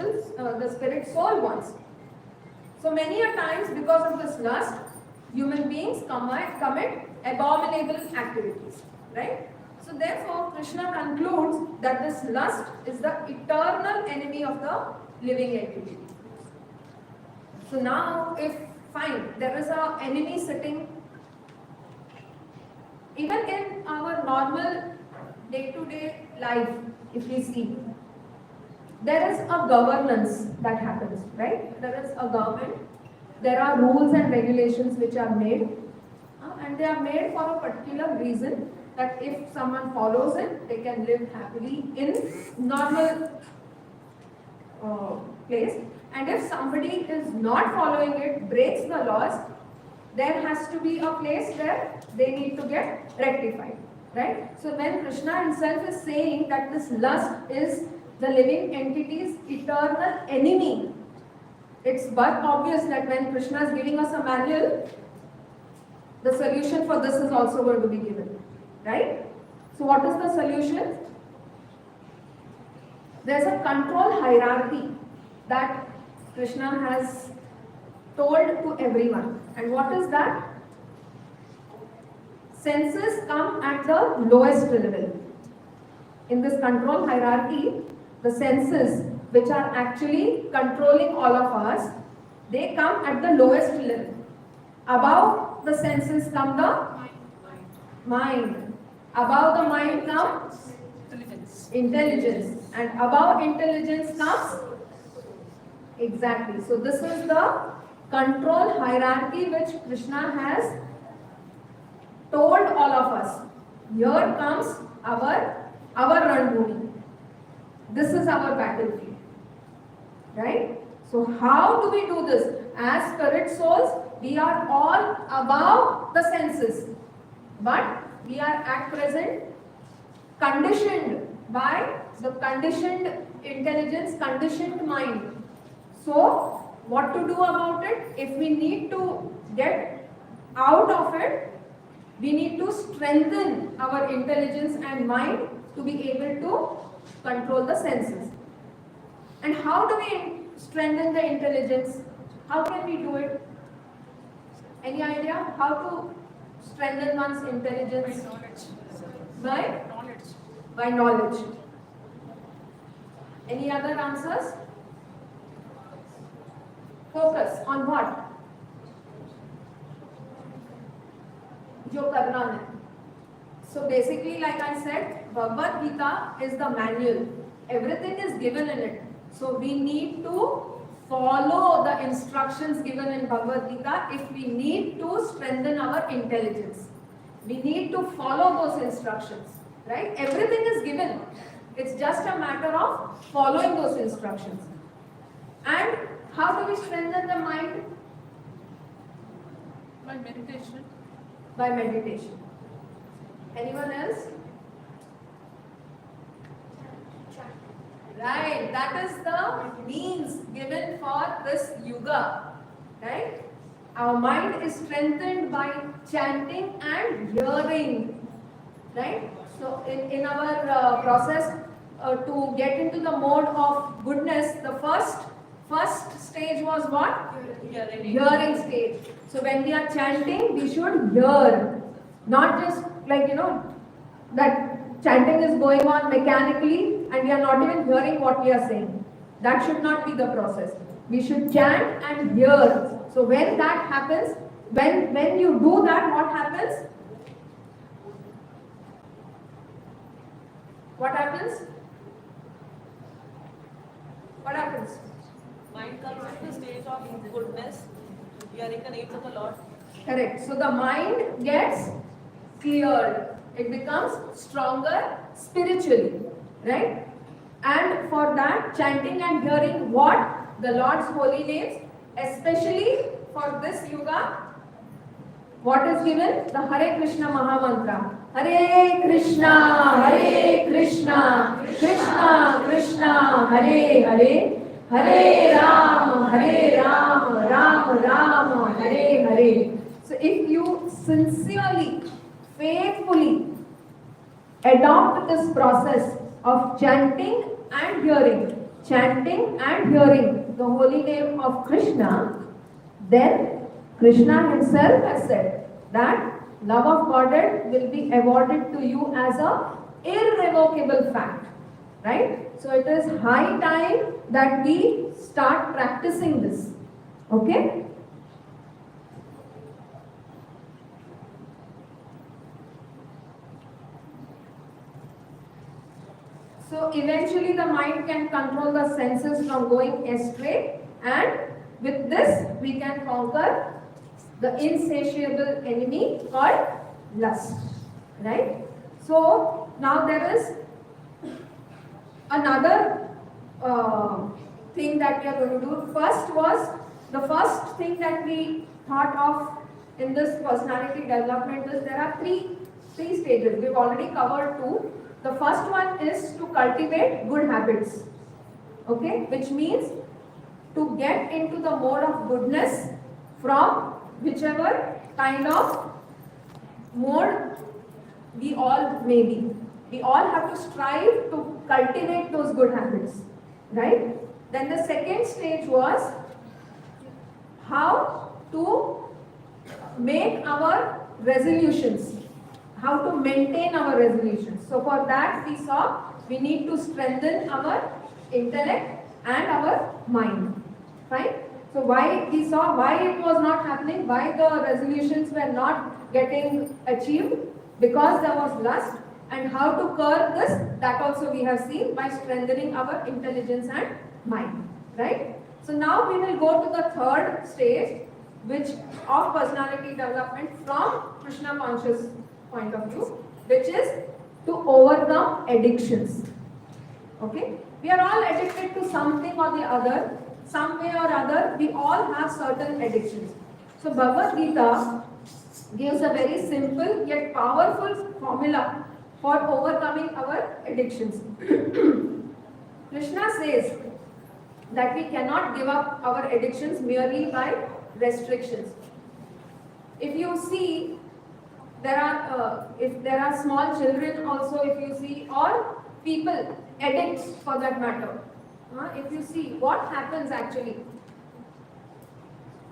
soul wants. So many a times, because of this lust, human beings commit abominable activities, right? So therefore, Krishna concludes that this lust is the eternal enemy of the living entity. So now, if fine, there is an enemy sitting, even in our normal day-to-day life, if we see, there is a governance that happens, right? There is a government, there are rules and regulations which are made, and they are made for a particular reason, that if someone follows it, they can live happily in normal place. And if somebody is not following it, breaks the laws, there has to be a place where they need to get rectified, right? So when Krishna himself is saying that this lust is the living entity's eternal enemy, it's but obvious that when Krishna is giving us a manual, the solution for this is also going to be given, right? So what is the solution? There's a control hierarchy that Krishna has told to everyone. And what is that? senses come at the lowest level. In this control hierarchy, the senses which are actually controlling all of us, they come at the lowest level. Above the senses come the mind. Above the mind comes intelligence. And above intelligence comes exactly. So this is the control hierarchy which Krishna has told all of us. Here comes our Ranbhumi. This is our battlefield. Right? So how do we do this? As spirit souls, we are all above the senses. But we are at present conditioned by the conditioned intelligence, conditioned mind. So, what to do about it? If we need to get out of it, we need to strengthen our intelligence and mind to be able to control the senses. And how do we strengthen the intelligence? How can we do it? Any idea how to strengthen one's intelligence? By knowledge. By knowledge. Any other answers? Focus on what? जो करना है. So basically, like I said, Bhagavad Gita is the manual. Everything is given in it. So we need to follow the instructions given in Bhagavad Gita if we need to strengthen our intelligence. We need to follow those instructions, right? Everything is given. It's just a matter of following those instructions. And how do we strengthen the mind? By meditation. By meditation. Anyone else? Right, that is the means given for this yuga, right? Our mind is strengthened by chanting and hearing, right? So in our process to get into the mode of goodness, the first stage was what? Hearing stage. So when we are chanting, we should hear, not just like, that chanting is going on mechanically and we are not even hearing what we are saying. That should not be the process. We should chant and hear. So when that happens, when you do that, what happens? What happens? What happens? Mind comes to the stage of goodness, hearing the names of the Lord. Correct. So the mind gets cleared. It becomes stronger spiritually, right? And for that, chanting and hearing what? The Lord's holy names, especially for this yuga, what is given? The Hare Krishna Mahamantra. Hare Krishna, Krishna Krishna, Hare Hare, Hare Ram, Ram Ram, Hare Hare. So if you sincerely, faithfully adopt this process of chanting and hearing the holy name of Krishna, then Krishna himself has said that love of Godhead will be awarded to you as a irrevocable fact, right? So it is high time that we start practicing this, okay? So eventually the mind can control the senses from going astray, and with this we can conquer the insatiable enemy called lust, right? So now there is another thing that we are going to do. The first thing that we thought of in this personality development is there are three stages. We've already covered two. The first one is to cultivate good habits, okay, which means to get into the mode of goodness from whichever kind of mode we all may be. We all have to strive to cultivate those good habits, right? Then the second stage was how to make our resolutions, how to maintain our resolutions. So for that we saw we need to strengthen our intellect and our mind. Fine. So why we saw why it was not happening, why the resolutions were not getting achieved, because there was lust, and how to curb this, that also we have seen by strengthening our intelligence and mind. Right. So now we will go to the third stage, which of personality development from Krishna conscious point of view, which is to overcome addictions. Okay, we are all addicted to something or the other, some way or other. We all have certain addictions. So Bhagavad Gita gives a very simple yet powerful formula for overcoming our addictions. Krishna says that we cannot give up our addictions merely by restrictions. If you see, if there are small children also, if you see, or people, addicts for that matter, if you see what happens actually,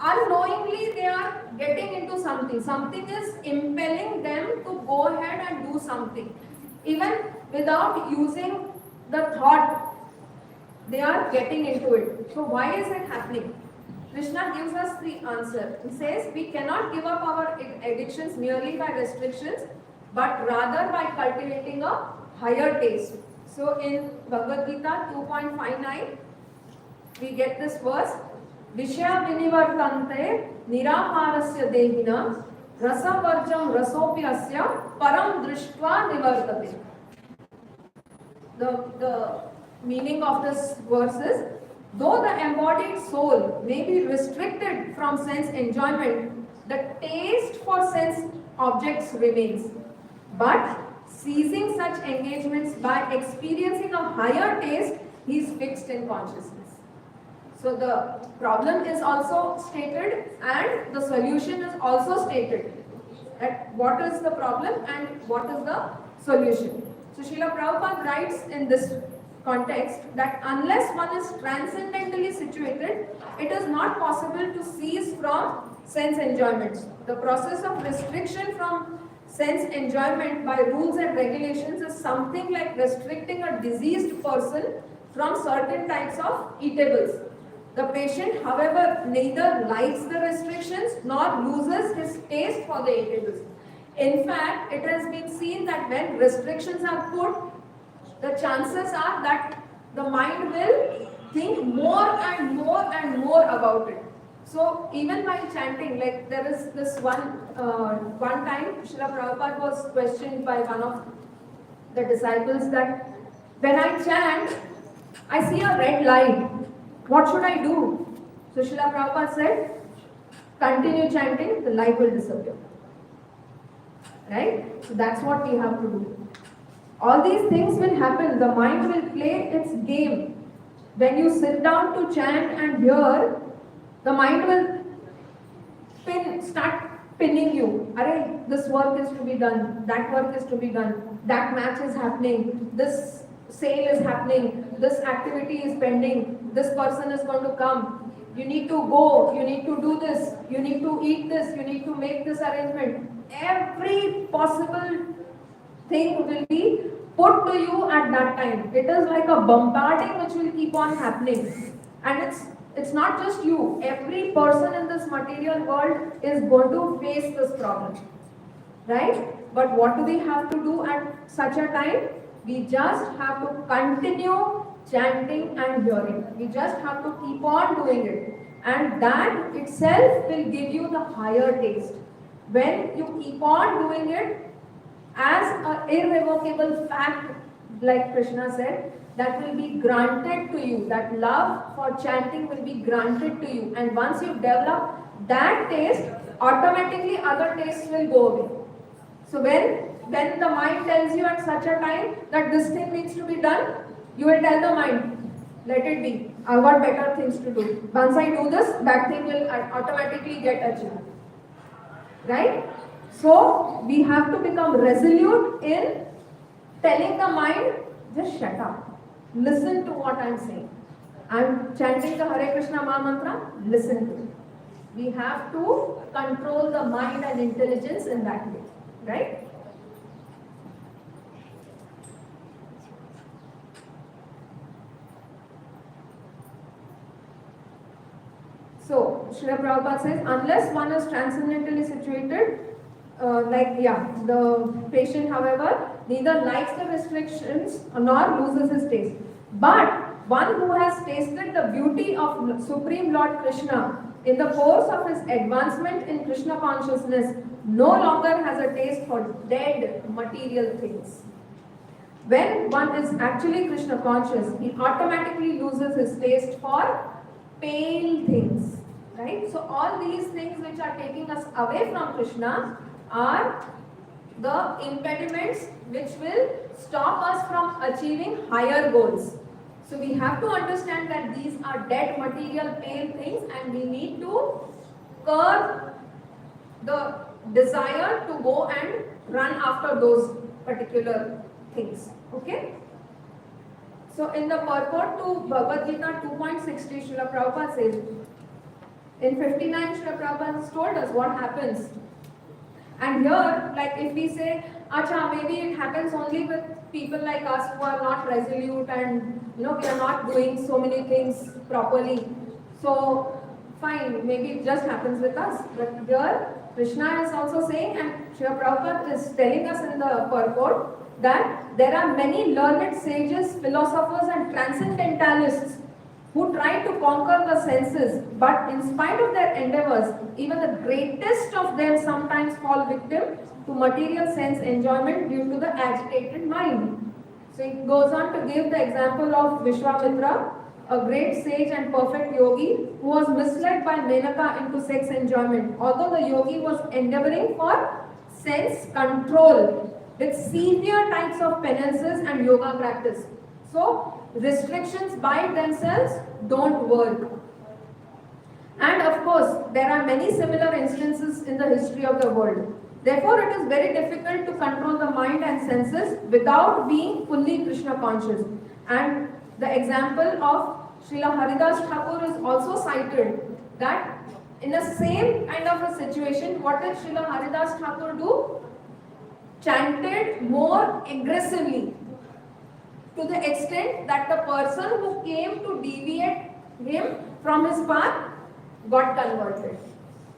unknowingly they are getting into something is impelling them to go ahead and do something, even without using the thought, they are getting into it. So why is it happening? Krishna gives us the answer. He says we cannot give up our addictions merely by restrictions, but rather by cultivating a higher taste. So in Bhagavad Gita 2.59, we get this verse, Vishya vinivartante niraharasya dehina rasavarjam rasopyasya param drishtva nivartate. The meaning of this verse is, though the embodied soul may be restricted from sense enjoyment, the taste for sense objects remains. But ceasing such engagements by experiencing a higher taste, he is fixed in consciousness. So the problem is also stated and the solution is also stated. That what is the problem and what is the solution. So Srila Prabhupada writes in this context that unless one is transcendentally situated, it is not possible to cease from sense enjoyments. The process of restriction from sense enjoyment by rules and regulations is something like restricting a diseased person from certain types of eatables. The patient, however, neither likes the restrictions nor loses his taste for the eatables. In fact, it has been seen that when restrictions are put, the chances are that the mind will think more and more and more about it. So even while chanting, like there is this one time Srila Prabhupada was questioned by one of the disciples that when I chant, I see a red light. What should I do? So Srila Prabhupada said, continue chanting, the light will disappear. Right? So that's what we have to do. All these things will happen. The mind will play its game. When you sit down to chant and hear, the mind will start pinning you. Arey, this work is to be done, that work is to be done, that match is happening, this sale is happening, this activity is pending, this person is going to come, you need to go, you need to do this, you need to eat this, you need to make this arrangement. Every possible thing will be put to you at that time. It is like a bombarding which will keep on happening. And it's not just you. Every person in this material world is going to face this problem. Right? But what do we have to do at such a time? We just have to continue chanting and hearing. We just have to keep on doing it. And that itself will give you the higher taste. When you keep on doing it, as an irrevocable fact, like Krishna said, that will be granted to you. That love for chanting will be granted to you. And once you develop that taste, automatically other tastes will go away. So when the mind tells you at such a time that this thing needs to be done, you will tell the mind, let it be. I've got better things to do. Once I do this, that thing will automatically get achieved. Right? So we have to become resolute in telling the mind, just shut up. Listen to what I'm saying. I'm chanting the Hare Krishna Maha Mantra, listen to it. We have to control the mind and intelligence in that way. Right? Srila Prabhupada says, unless one is transcendentally situated, the patient, however, neither likes the restrictions nor loses his taste. But one who has tasted the beauty of Supreme Lord Krishna in the course of his advancement in Krishna consciousness no longer has a taste for dead material things. When one is actually Krishna conscious, he automatically loses his taste for pale things. Right? So all these things which are taking us away from Krishna are the impediments which will stop us from achieving higher goals. So we have to understand that these are dead material pale things, and we need to curb the desire to go and run after those particular things. Okay? So in the purport to Bhagavad Gita 2.60, Srila Prabhupada says, in 59, Srila Prabhupada has told us what happens. And here, like if we say, Acha, maybe it happens only with people like us who are not resolute and we are not doing so many things properly. So fine, maybe it just happens with us. But here, Krishna is also saying, and Srila Prabhupada is telling us in the purport, that there are many learned sages, philosophers and transcendentalists who try to conquer the senses, but in spite of their endeavors, even the greatest of them sometimes fall victim to material sense enjoyment due to the agitated mind. So it goes on to give the example of Vishwamitra, a great sage and perfect yogi who was misled by Menaka into sex enjoyment, although the yogi was endeavoring for sense control with severe types of penances and yoga practice. So restrictions by themselves don't work. And of course, there are many similar instances in the history of the world. Therefore, it is very difficult to control the mind and senses without being fully Krishna conscious. And the example of Srila Haridas Thakur is also cited, that in the same kind of a situation, what did Srila Haridas Thakur do? Chanted more aggressively, to the extent that the person who came to deviate him from his path got converted.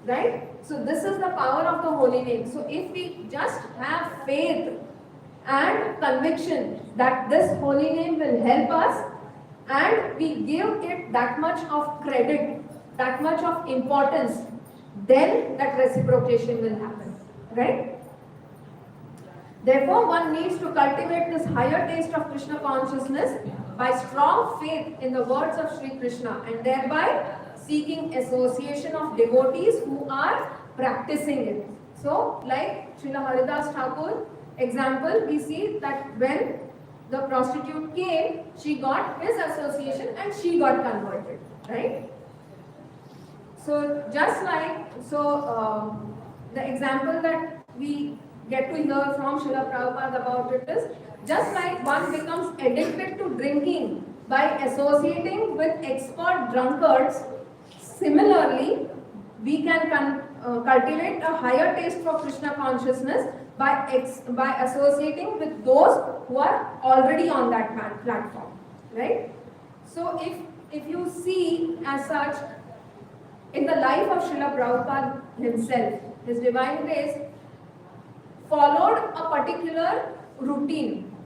Right? So this is the power of the holy name. So if we just have faith and conviction that this holy name will help us, and we give it that much of credit, that much of importance, then that reciprocation will happen. Right? Therefore, one needs to cultivate this higher taste of Krishna consciousness by strong faith in the words of Sri Krishna, and thereby seeking association of devotees who are practicing it. So, like Srila Haridas Thakur example, we see that when the prostitute came, she got his association and she got converted, right? So, just like, the example that we get to hear from Srila Prabhupada about it is, just like one becomes addicted to drinking by associating with expert drunkards, similarly, we can cultivate a higher taste for Krishna consciousness by associating with those who are already on that platform, right? So if you see as such, in the life of Srila Prabhupada himself, His Divine Grace followed a particular routine,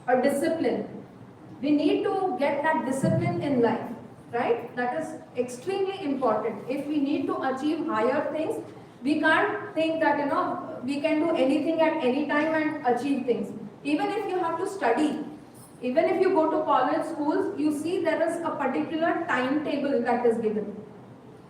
a discipline. We need to get that discipline in life, right? That is extremely important. If we need to achieve higher things, we can't think that, we can do anything at any time and achieve things. Even if you have to study, even if you go to college, schools, you see there is a particular timetable that is given.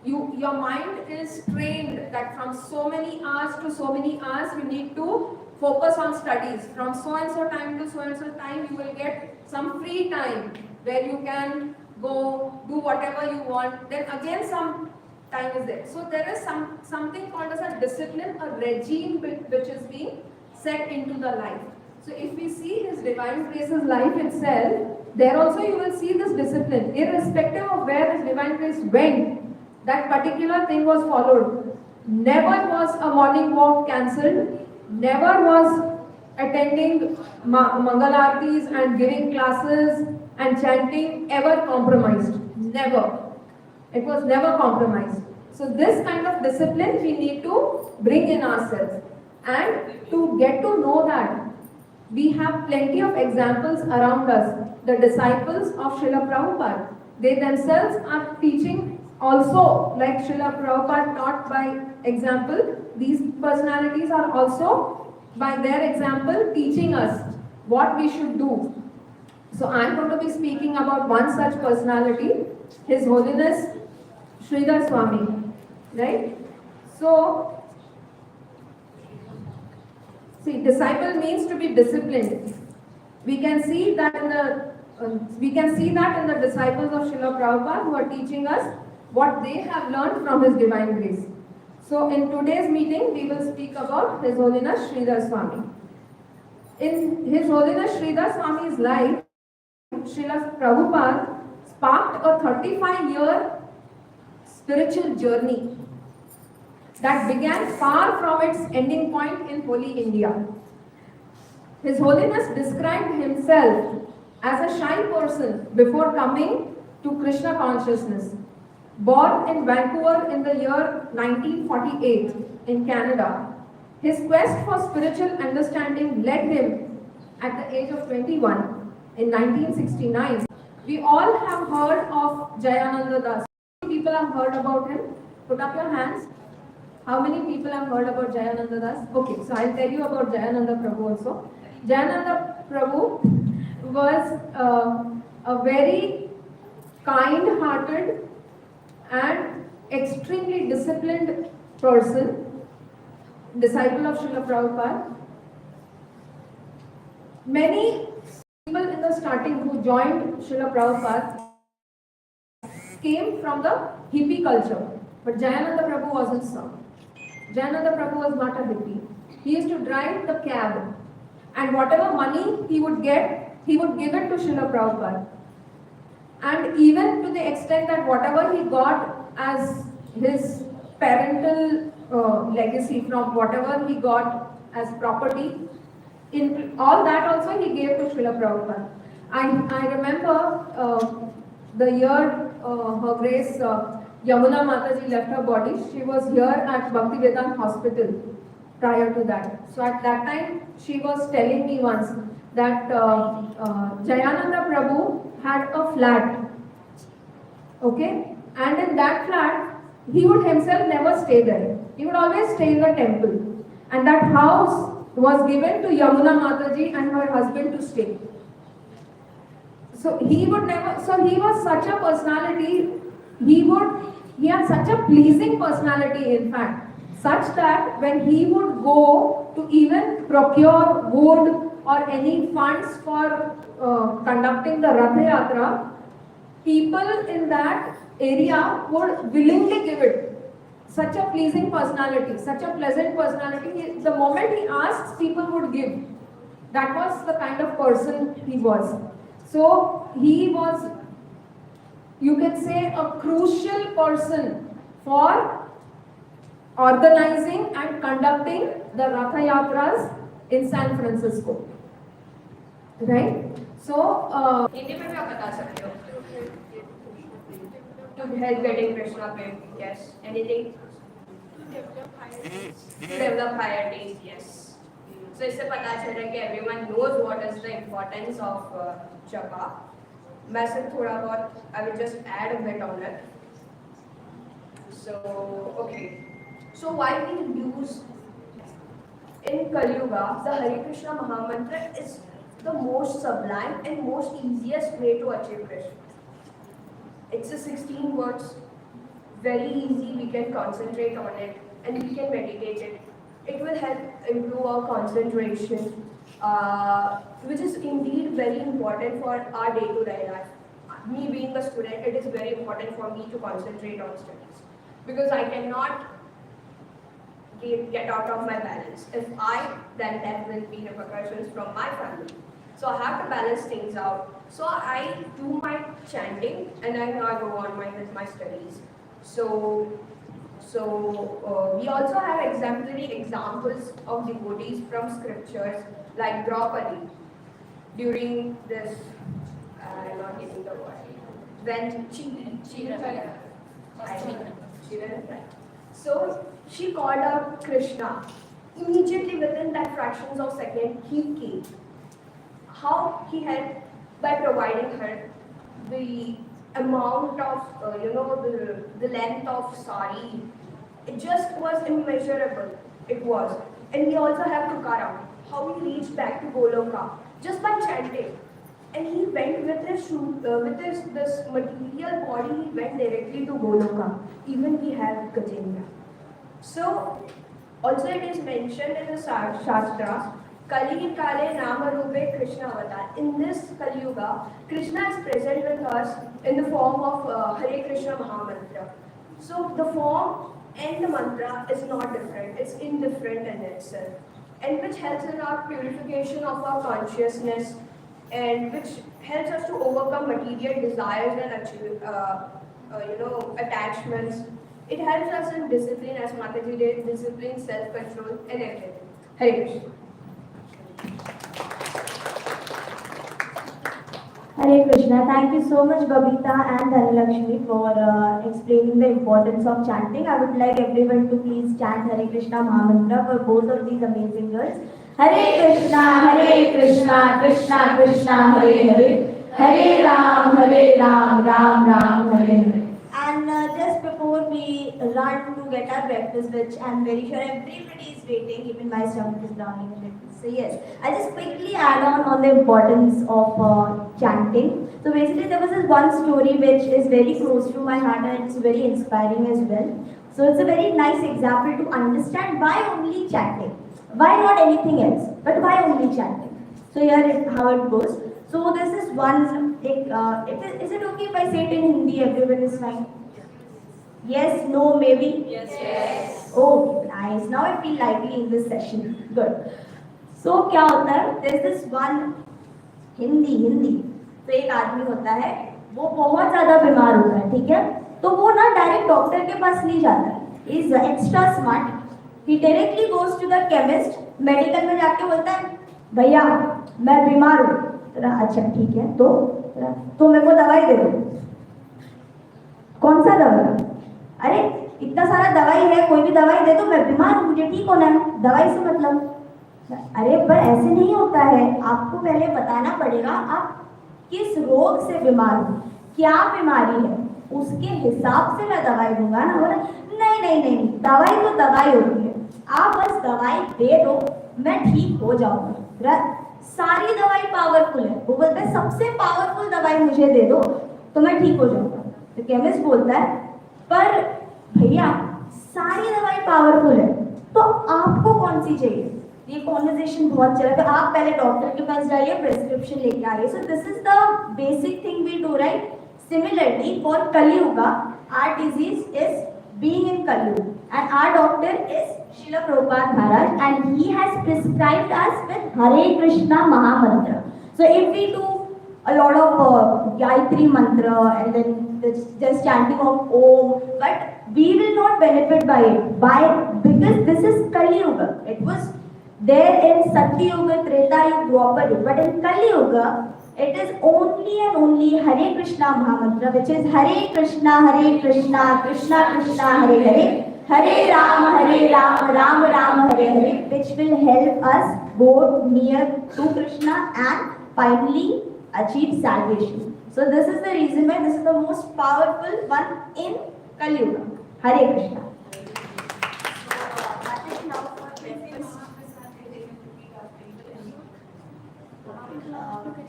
Your mind is trained that from so many hours to so many hours, you need to focus on studies. From so and so time to so and so time, you will get some free time where you can go do whatever you want. Then again some time is there. So there is something called as a discipline, a regime which is being set into the life. So if we see His Divine Grace's life itself, there also you will see this discipline. Irrespective of where His Divine Grace went, that particular thing was followed. Never was a morning walk cancelled. Never was attending Mangalartis and giving classes and chanting ever compromised. Never. It was never compromised. So this kind of discipline we need to bring in ourselves. And to get to know that, we have plenty of examples around us. The disciples of Srila Prabhupada, they themselves are teaching also, like Srila Prabhupada taught by example. These personalities are also, by their example, teaching us what we should do. So I'm going to be speaking about one such personality, His Holiness Sridhar Swami, right? So, see, disciple means to be disciplined. We can see that in the disciples of Srila Prabhupada who are teaching us what they have learned from His divine grace. So, in today's meeting, we will speak about His Holiness Sridhar Swami. In His Holiness Sridhar Swami's life, Srila Prabhupada sparked a 35-year spiritual journey that began far from its ending point in holy India. His Holiness described himself as a shy person before coming to Krishna consciousness. Born in Vancouver in the year 1948 in Canada, his quest for spiritual understanding led him at the age of 21 in 1969. We all have heard of Jayananda Das. How many people have heard about him? Put up your hands. How many people have heard about Jayananda Das? Okay, so I'll tell you about Jayananda Prabhu also. Jayananda Prabhu was a very kind-hearted and extremely disciplined person, disciple of Srila Prabhupada. Many people in the starting who joined Srila Prabhupada came from the hippie culture, but Jayananda Prabhu wasn't so. Jayananda Prabhu was not a hippie. He used to drive the cab, and whatever money he would get, he would give it to Srila Prabhupada. And even to the extent that whatever he got as his parental legacy from whatever he got as property, in all that also he gave to Srila Prabhupada. I remember the year Her Grace Yamuna Mataji left her body, she was here at Bhaktivedanta Hospital prior to that. So at that time, she was telling me once that Jayananda Prabhu had a flat, okay? And in that flat, he would himself never stay there. He would always stay in the temple. And that house was given to Yamuna Mataji and her husband to stay. So he was such a personality, he had such a pleasing personality in fact, such that when he would go to even procure wood or any funds for conducting the Rath Yatra, people in that area would willingly give it. Such a pleasing personality, such a pleasant personality. The moment he asks, people would give. That was the kind of person he was. So he was, you can say, a crucial person for organizing and conducting the Ratha Yatras in San Francisco. Right? So, Hindi में भी आप बता सकते हो to help getting Krishna prem, yes. Anything? To develop higher taste, yes. So इससे पता चल रहा है कि everyone knows what is the importance of japa. मैं सिर्फ थोड़ा बहुत I will just add a bit on it. So okay. So why we use in Kali Yuga the Hare Krishna Mahamantra is the most sublime and most easiest way to achieve Krishna. It's a 16 words, very easy, we can concentrate on it and we can meditate it. It will help improve our concentration, which is indeed very important for our day-to-day life. Me being a student, it is very important for me to concentrate on studies because I cannot get out of my balance. If then there will be repercussions from my family. So I have to balance things out. So I do my chanting and then I go on with my studies. So we also have exemplary examples of devotees from scriptures like Draupadi during this, I'm not getting the word, when She didn't write. So she called out Krishna. Immediately within that fractions of second, he came. How he helped? By providing her the amount of, the length of sari. It just was immeasurable. It was. And he also had Tukaram. How he reached back to Goloka just by chanting. And he went with his this material body. He went directly to Goloka. Even he had Gajendra. So, also it is mentioned in the Shastras, Kali Kale Nama Rupe Krishna Avatar. In this Kali Yuga, Krishna is present with us in the form of Hare Krishna Mahamantra. So, the form and the mantra is not different, it's indifferent in itself. And which helps in our purification of our consciousness and which helps us to overcome material desires and achieve, attachments. It helps us in discipline, as Mataji did, discipline, self-control, and everything. Hare Krishna. Hare Krishna. Thank you so much, Babita and Dhanalakshmi, for explaining the importance of chanting. I would like everyone to please chant Hare Krishna Mahamantra for both of these amazing girls. Hare Krishna, Krishna Krishna, Hare Hare, Hare Ram, Ram Ram, Hare Hare. And just before we run to get our breakfast, which I'm very sure everybody is waiting, even my stomach is growling a little. So yes, I'll just quickly add on the importance of chanting. So basically there was this one story which is very close to my heart and it's very inspiring as well. So it's a very nice example to understand why only chanting. Why not anything else, but why only chanting? So here is how it goes. So this is one, is it okay if I say it in Hindi, everyone is fine? Yes, no, maybe? Yes. Oh, nice. Now I feel lively in this session. Good. So क्या होता है? There's this one Hindi. तो एक आदमी होता है, वो बहुत ज़्यादा बीमार होता है, ठीक है? तो वो ना डायरेक्ट डॉक्टर के पास नहीं जाता है. He is extra smart. He directly goes to the chemist. Medical में जाके बोलता है, भैया मैं बीमार हूँ. अच्छा ठीक है, तो मेरे को दवाई दे दो. कौन सा दवाई? अरे इतना सारा दवाई है, कोई भी दवाई दे दो, मैं बीमार हूँ, मुझे ठीक होना है, दवाई से मतलब. अरे पर ऐसे नहीं होता है, आपको पहले बताना पड़ेगा आप किस रोग से बीमार हो, क्या बीमारी है, उसके हिसाब से मैं दवाई दूंगा ना. बोला नहीं, दवाई तो दवाई होती है, आप बस दवाई दे दो, मैं ठीक हो जाऊंगा. सारी दवाई पावरफुल है, वो बोलता है सबसे पावरफुल दवाई मुझे दे दो तो मैं ठीक हो जाऊंगा. तो केमिस्ट बोलता है पर भैया सारी दवाई पावरफुल है, तो आपको कौन सी चाहिए? ये कॉन्वर्सेशन बहुत चला, तो आप पहले डॉक्टर के पास जाइए, प्रेस्क्रिप्शन लेके आइए. So this is the basic thing we do, right? Similarly for Kaliyuga, our disease is being in Kaliyuga, and our doctor is Srila Prabhupada Maharaj, and he has prescribed us with Hare Krishna Mahamantra. So if we do a lot of Gayatri mantra and then just chanting of Om, but we will not benefit by it. Because this is Kali Yuga. It was there in Satya Yuga, Treta Yuga, Dwapar Yuga, but in Kali Yuga, it is only and only Hare Krishna Mahamantra, which is Hare Krishna, Krishna Krishna, Hare Hare, Hare Ram, Ram Hare Hare, which will help us go near to Krishna and finally achieve salvation. So this is the reason why this is the most powerful one in Kali Yuga. Hare Krishna.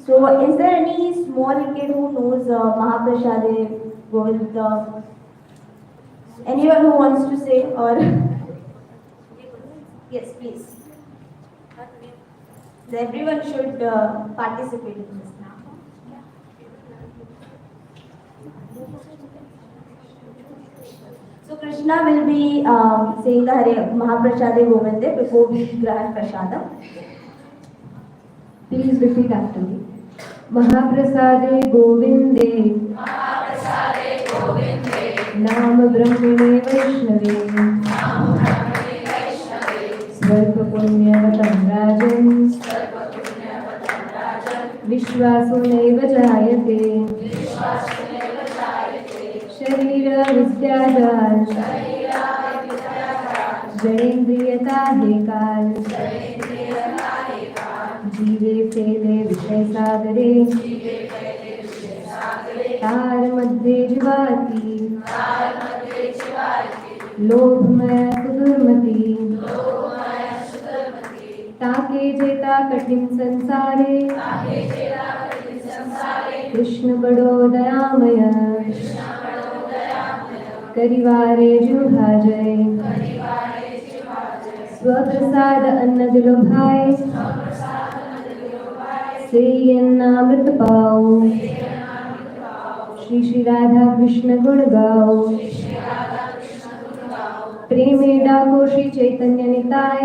So is there any small kid who knows Mahaprasade Govind? Anyone who wants to say or? Yes, please. So everyone should participate in this now. So Krishna will be saying the Hare Mahaprasade Govinde before we grant Prasadam. Please repeat after me. Mahaprasade Govinde, Naam Brahmane Vaishnavi, Svarpa Punyavatam Rajan, Vishvaso Naiva Jayate, शरीर विद्यादान जडेंद्रियता हे काल जीवे फेले विषय सागरे तार मध्ये जीवाती लोभमय सुदुर्मती ताके जेता कठिन संसारे कृष्ण बड़ो दयामय करिवारे जुहा जय स्वप्रसाद अन्न दिलो भाई से अन्नामृत पाओ श्री श्री राधा कृष्ण गुण गाओ प्रेमे डाको श्री चैतन्य निताय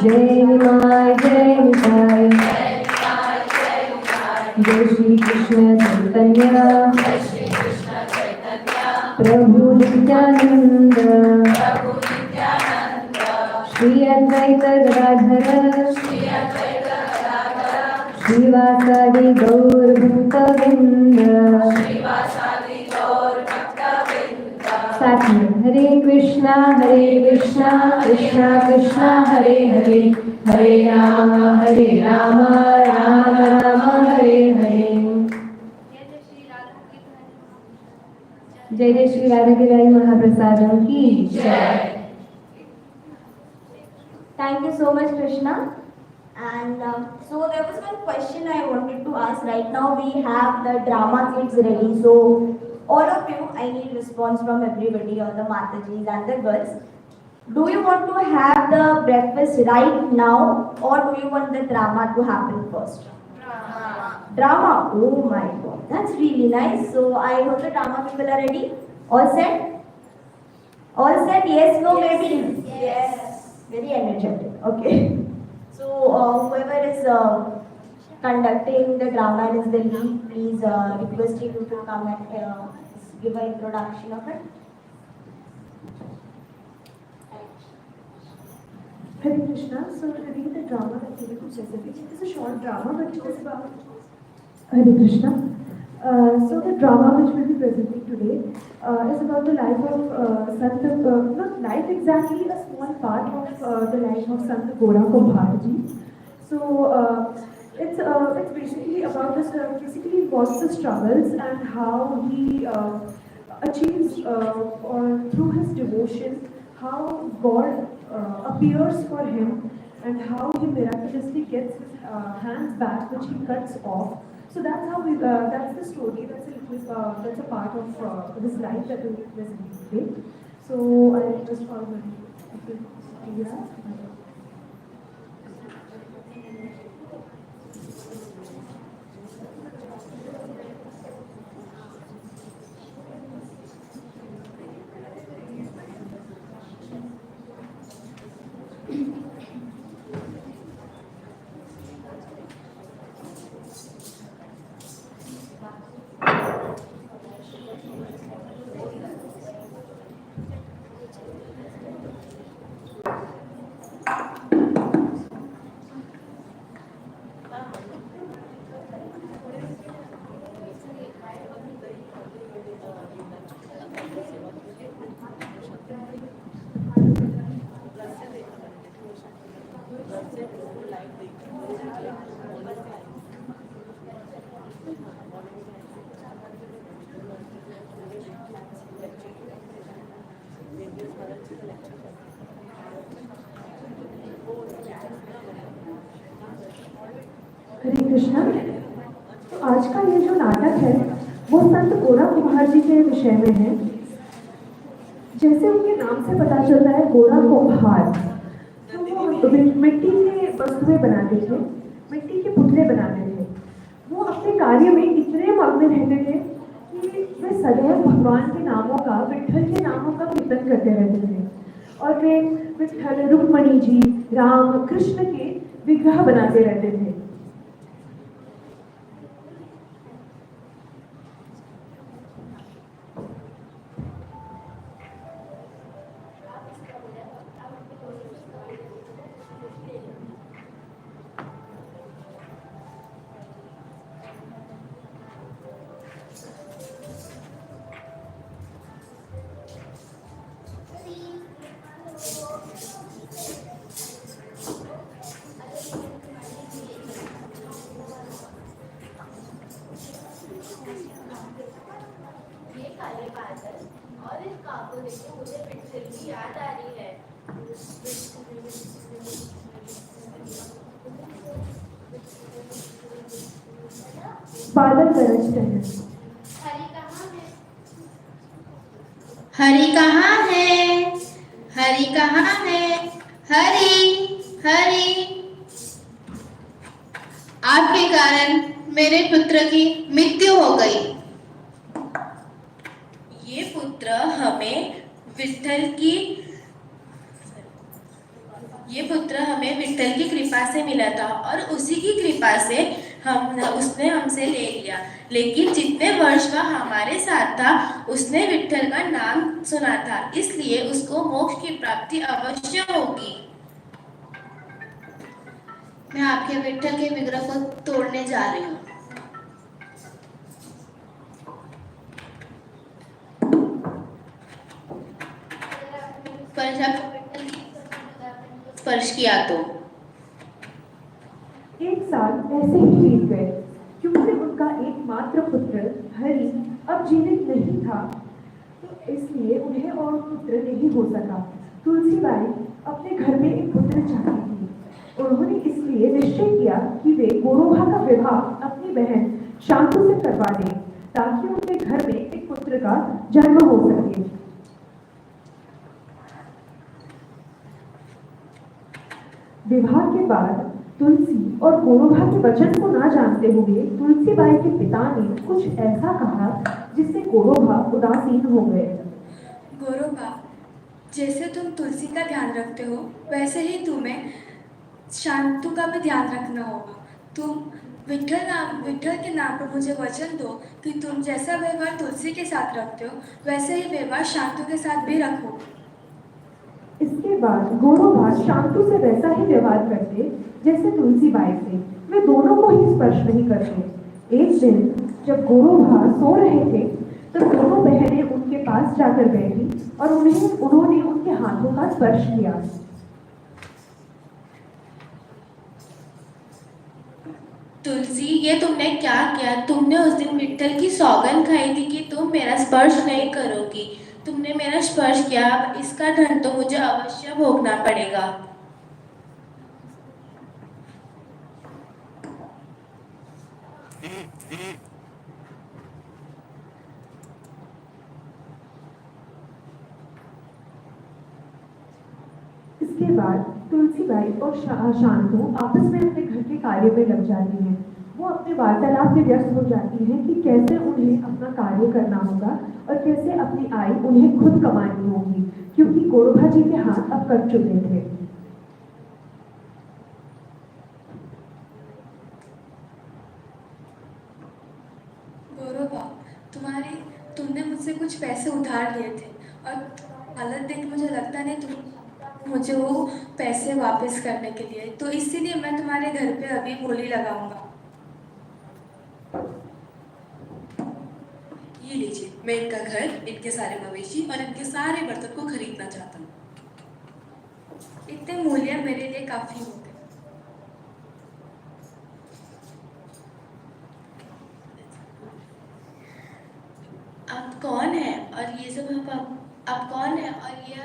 जय निमाय जय निताय जय श्री कृष्ण चैतन्य प्रभु नित्यानंद श्री अद्वैत गदाधर श्रीवासादि गौर भक्तवृंद साथ में हरे कृष्णा कृष्णा कृष्णा हरे हरे हरे राम राम राम हरे हरे। जय जय श्री राधा गिराई महाप्रसादम की जय। Thank you so much, Krishna. And so there was one question I wanted to ask. Right now we have the drama kits ready. So all of you, I need response from everybody, all the Matajis and the girls. Do you want to have the breakfast right now, or do you want the drama to happen first? Drama. Oh my God, that's really nice. So I hope the drama people are ready. All set? All set? Yes, no, maybe. Yes. Very energetic. Okay. So whoever is conducting the drama and is the lead, please request you to come and give an introduction of it. Hare Krishna. So reading the drama that Telugu Specific. It is a short drama, but it is about Hare Krishna. So the drama which we'll be presenting today is about the life of Sant, not life exactly, a small part of the life of Sant Gora Kumbharji. So it's basically about this, basically involves the struggles and how he achieves, or through his devotion, how God appears for him and how he miraculously gets his hands back, which he cuts off. So that's how we, that's the story. That's a part of his life that we will present today. So I just call my हरे कृष्णा। तो आज का ये जो नाटक है वो संत गोरा कुम्हार जी के विषय में है। जैसे उनके नाम से पता चलता है गोरा कुम्हार, तो वो मिट्टी के वस्तुएं बनाते थे, मिट्टी के पुतले बनाते थे। वो अपने कार्य में इतने मग्न रहते थे कि वे सदैव भगवान के नामों का, विठल के नामों का कीर्तन करते रहते थे और वे विठल, रुक्मणी जी, राम, कृष्ण के विग्रह बनाते रहते थे। को देखे मुझे विट्ठल की याद आ रही है। बादल गरजते हैं। हरि कहाँ है? हरि कहाँ है? हरि हरि, आपके कारण मेरे पुत्र की मृत्यु हो गई। ये पुत्र हमें विट्ठल की कृपा से मिला था और उसी की कृपा से उसने हमसे ले लिया। लेकिन जितने वर्ष वह हमारे साथ था उसने विट्ठल का नाम सुना था, इसलिए उसको मोक्ष की प्राप्ति अवश्य होगी। मैं आपके विट्ठल के विग्रह को तोड़ने जा रही हूँ। पर जब विट्ठल की स्पर्श किया तो एक साल ऐसे ही बीत गए। क्योंकि उनका एकमात्र पुत्र हरि अब जीवित नहीं था, तो इसलिए उन्हें और पुत्र नहीं हो सका। तुलसीबाई अपने घर में एक पुत्र चाहती थी। उन्होंने इसलिए निश्चय किया कि वे गोरोभा का विवाह अपनी बहन शांतु से करवा दें, ताकि उनके घर में एक पुत्र का जन्म हो सके। विवाह के बाद तुलसी और गोरोभा के वचन को ना जानते हुए तुलसीबाई के पिता ने कुछ ऐसा कहा जिससे गोरोभा उदासीन हो गए। गोरोबा, जैसे तुम तुलसी का ध्यान रखते हो वैसे ही तुम्हें शांतु का भी ध्यान रखना होगा। तुम विट्ठल के नाम पर मुझे वचन दो कि तुम जैसा व्यवहार तुलसी के साथ रखते हो वैसे ही व्यवहार शांतु के साथ भी रखो। इसके बाद गोरोभा शांतु से वैसा ही व्यवहार करते जैसे तुलसीबाई से। वे दोनों को ही स्पर्श नहीं करते। एक दिन जब गोरोभा सो रहे थे तो दोनों बहनें उनके पास जाकर बैठी और उन्होंने उनके हाथों का स्पर्श किया। तुलसी, ये तुमने क्या किया? तुमने उस दिन विट्ठल की सौगंध खाई थी कि तुम मेरा स्पर्श नहीं करोगी। तुमने मेरा स्पर्श किया, अब इसका दंड तो मुझे अवश्य भोगना पड़ेगा। इसके बाद तुलसीबाई और शांतु आपस में अपने घर के कार्य में लग जाती हैं। वो अपने वार्तालाप में व्यस्त हो जाती हैं कि कैसे उन्हें अपना कार्य करना होगा और कैसे अपनी आय उन्हें खुद कमानी होगी, क्योंकि गोरोभा जी के हाथ अब कट चुके थे। गोरोबा, तुमने मुझसे कुछ पैसे उधार लिए थे और हालत देख मुझे लगता नहीं तुम मुझे वो पैसे वापस करने के लिए, तो इसीलिए मैं तुम्हारे घर पे अभी बोली लगाऊंगा। ये लीजिए, मैं इनका घर, इनके सारे मवेशी और इनके सारे बर्तन को खरीदना चाहता हूँ। इतने मूल्य मेरे लिए काफी होते। आप कौन है और ये सब आप कौन है और ये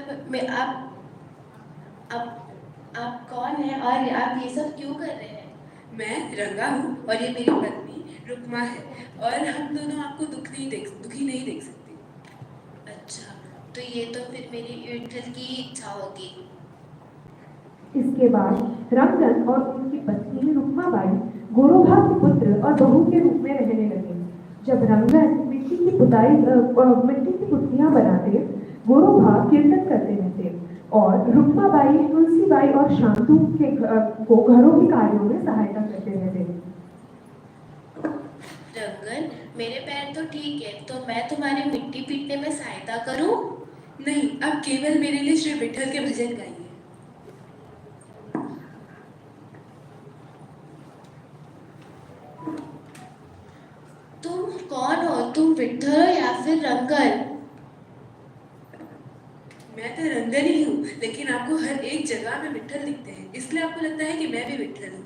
आप कौन है और आप ये सब क्यों कर रहे हैं? मैं रंगा हूँ और ये मेरी पत्नी रुक्मा है और हम दोनों आपको दुखी नहीं देख सकते। अच्छा, तो ये तो फिर मेरी विट्ठल की इच्छा होगी। इसके बाद रंगन और उनकी पत्नी रुक्माबाई गोरोभा के पुत्र और बहू के रूप में रहने लगे। जब रंगन मिट्टी की पुतलियां बनाते, गोरोभा कीर्तन करते रहते और रुक्माबाई तुलसीबाई और शांतु को घरों के कार्यों में सहायता करते रहते। रंगन, मेरे पैर तो ठीक है, तो मैं तुम्हारी मिट्टी पीटने में सहायता करूं? नहीं, अब केवल मेरे लिए श्री विट्ठल के भजन गाइए। तुम कौन हो? तुम विट्ठल हो या फिर रंगन? मैं तो रंगन ही हूँ, लेकिन आपको हर एक जगह में विट्ठल दिखते हैं, इसलिए आपको लगता है कि मैं भी विट्ठल हूँ।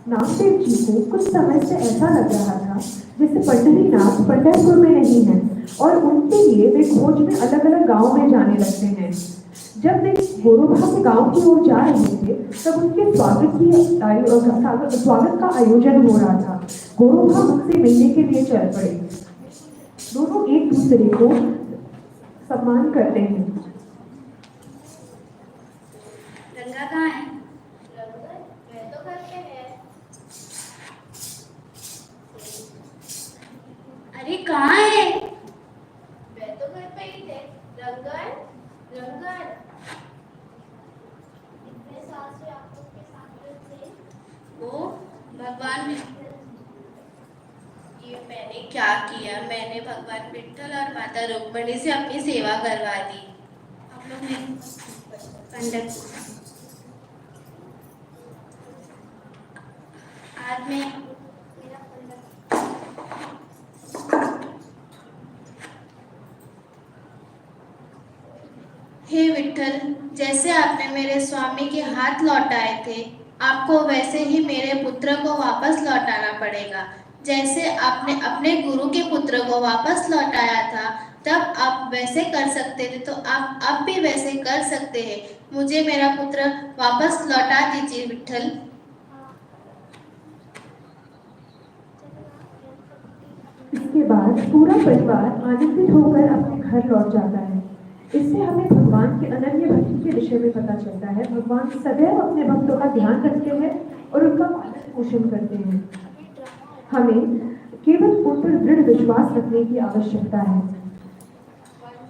नामदेव जी को कुछ समय से ऐसा लग रहा था जैसे पंढरीनाथ पंढरपुर में नहीं है और उनके लिए वे खोज में अलग अलग गांव में जाने लगते हैं। जब वे गोरोभा के गांव की ओर जा रहे थे तब उनके स्वागत का आयोजन हो रहा था। गोरोभा उनसे मिलने के लिए चल पड़े। दोनों एक दूसरे को सम्मान करते हैं। रंगा कहाँ है? मैं तो घर पे है। अरे कहाँ है? मैं तो घर पे ही थे। रंगन, रंगन। इतने साल से आप लोग के साथ थे। वो भगवान ने ये मैंने क्या किया? मैंने भगवान विट्ठल और माता रुक्मणी से अपनी सेवा करवा दी। हम लोग ने पंडित आज मैं हे विट्ठल, जैसे आपने मेरे स्वामी के हाथ लौटाए थे, आपको वैसे ही मेरे पुत्र को वापस लौटाना पड़ेगा। जैसे आपने अपने गुरु के पुत्र को वापस लौटाया था, तब आप वैसे कर सकते थे, तो आप अब भी वैसे कर सकते हैं। मुझे मेरा पुत्र वापस लौटा दीजिए विट्ठल। इसके बाद पूरा परिवार आनंदित होकर अपने घर लौट जाता है। इससे हमें भगवान के अनन्य भक्ति के विषय में पता चलता है। भगवान सदैव अपने भक्तों का ध्यान रखते हैं और उनका पालन पोषण करते हैं। हमें केवल उन पर दृढ़ विश्वास रखने की आवश्यकता है।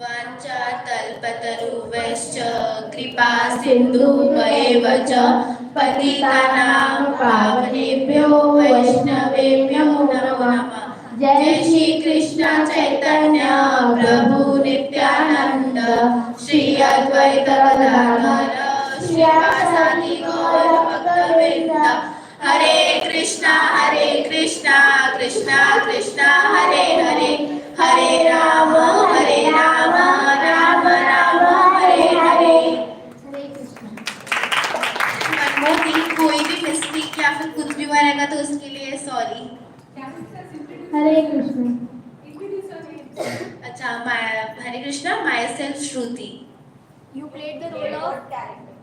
वाञ्छाकल्पतरुभ्यश्च कृपा सिन्धुभ्येव च पतितानां पावनेभ्यो वैष्णवेभ्यो नमो नमः। जय श्री कृष्ण चैतन्य प्रभु नित्यानंद श्री अद्वैत गदाधर श्रीवासादि गौर भक्तवृंद। हरे कृष्णा कृष्णा कृष्णा हरे हरे, हरे राम राम राम हरे हरे। कोई भी मिस्टेक या फिर कुछ भी बनेगा तो उसके लिए सॉरी। हरे कृष्ण। अच्छा, Hare Krishna. Myself Shruti. You played the role of character.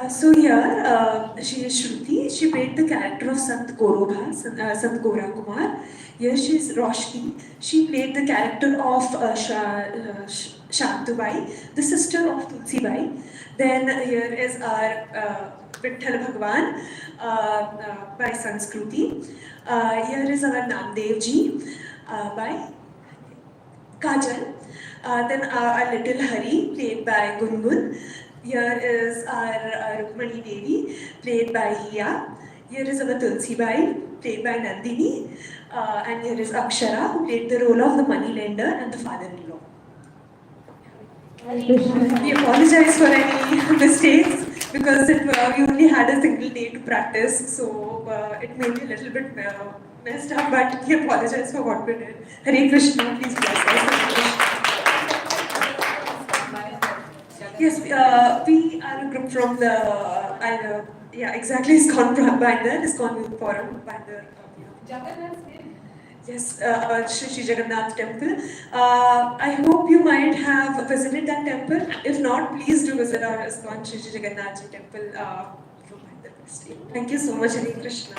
So here, she is Shruti. She played the character of Sant Gorobha, Sant Gora Kumar. Here she is Roshni. She played the character of Shantubai, the sister of Tulsibai. Then here is our Vitthal Bhagwan by Sanskruti. Here is our Namdev Ji by Kajal. Then our little Hari played by Gungun. Here is our Rukmani Devi played by Hiya. Here is our Tulsi Bai played by Nandini. And here is Akshara who played the role of the moneylender and the father-in-law. We apologize for any mistakes because we only had a single day to practice, so it may be a little bit messed up, but we apologize for what we did. Hare Krishna, please bless us. Yes, we are a group from the, ISKCON Binder, ISKCON Forum Binder. Yes, Shri Jagannath Temple. I hope you might have visited that temple. If not, please do visit our ISKCON Shri Jagannath Temple from Binder. Thank you so much, Hare Krishna.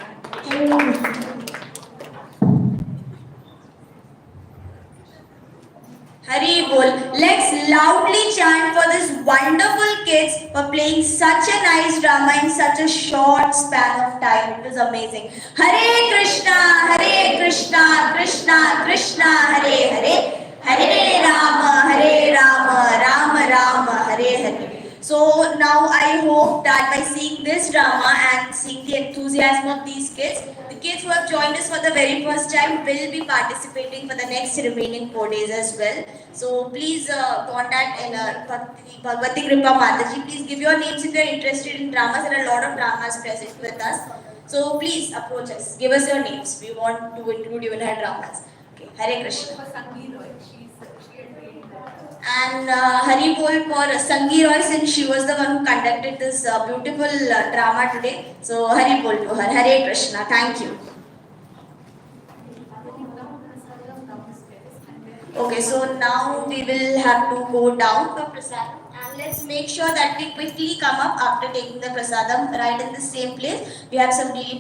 Hari Bol. Let's loudly chant for these wonderful kids for playing such a nice drama in such a short span of time. It was amazing. Hare Krishna, Krishna Krishna, Hare Hare, Hare Rama, Rama Rama, Hare Hare. So now I hope that by seeing this drama and seeing the enthusiasm of these kids, the kids who have joined us for the very first time will be participating for the next remaining 4 days as well. So please contact Bhagavati Kripa Mataji. Please give your names if you are interested in dramas. There are a lot of dramas present with us. So please approach us. Give us your names. We want to include you in our dramas. Okay. Hare Krishna. Sangeet, she had trained And Hari Bol for Sangi Roy, since she was the one who conducted this beautiful drama today. So Hari Bol to her. Hare Krishna. Thank you. Okay, so now we will have to go down for prasadam, and let's make sure that we quickly come up after taking the prasadam right in the same place. We have some really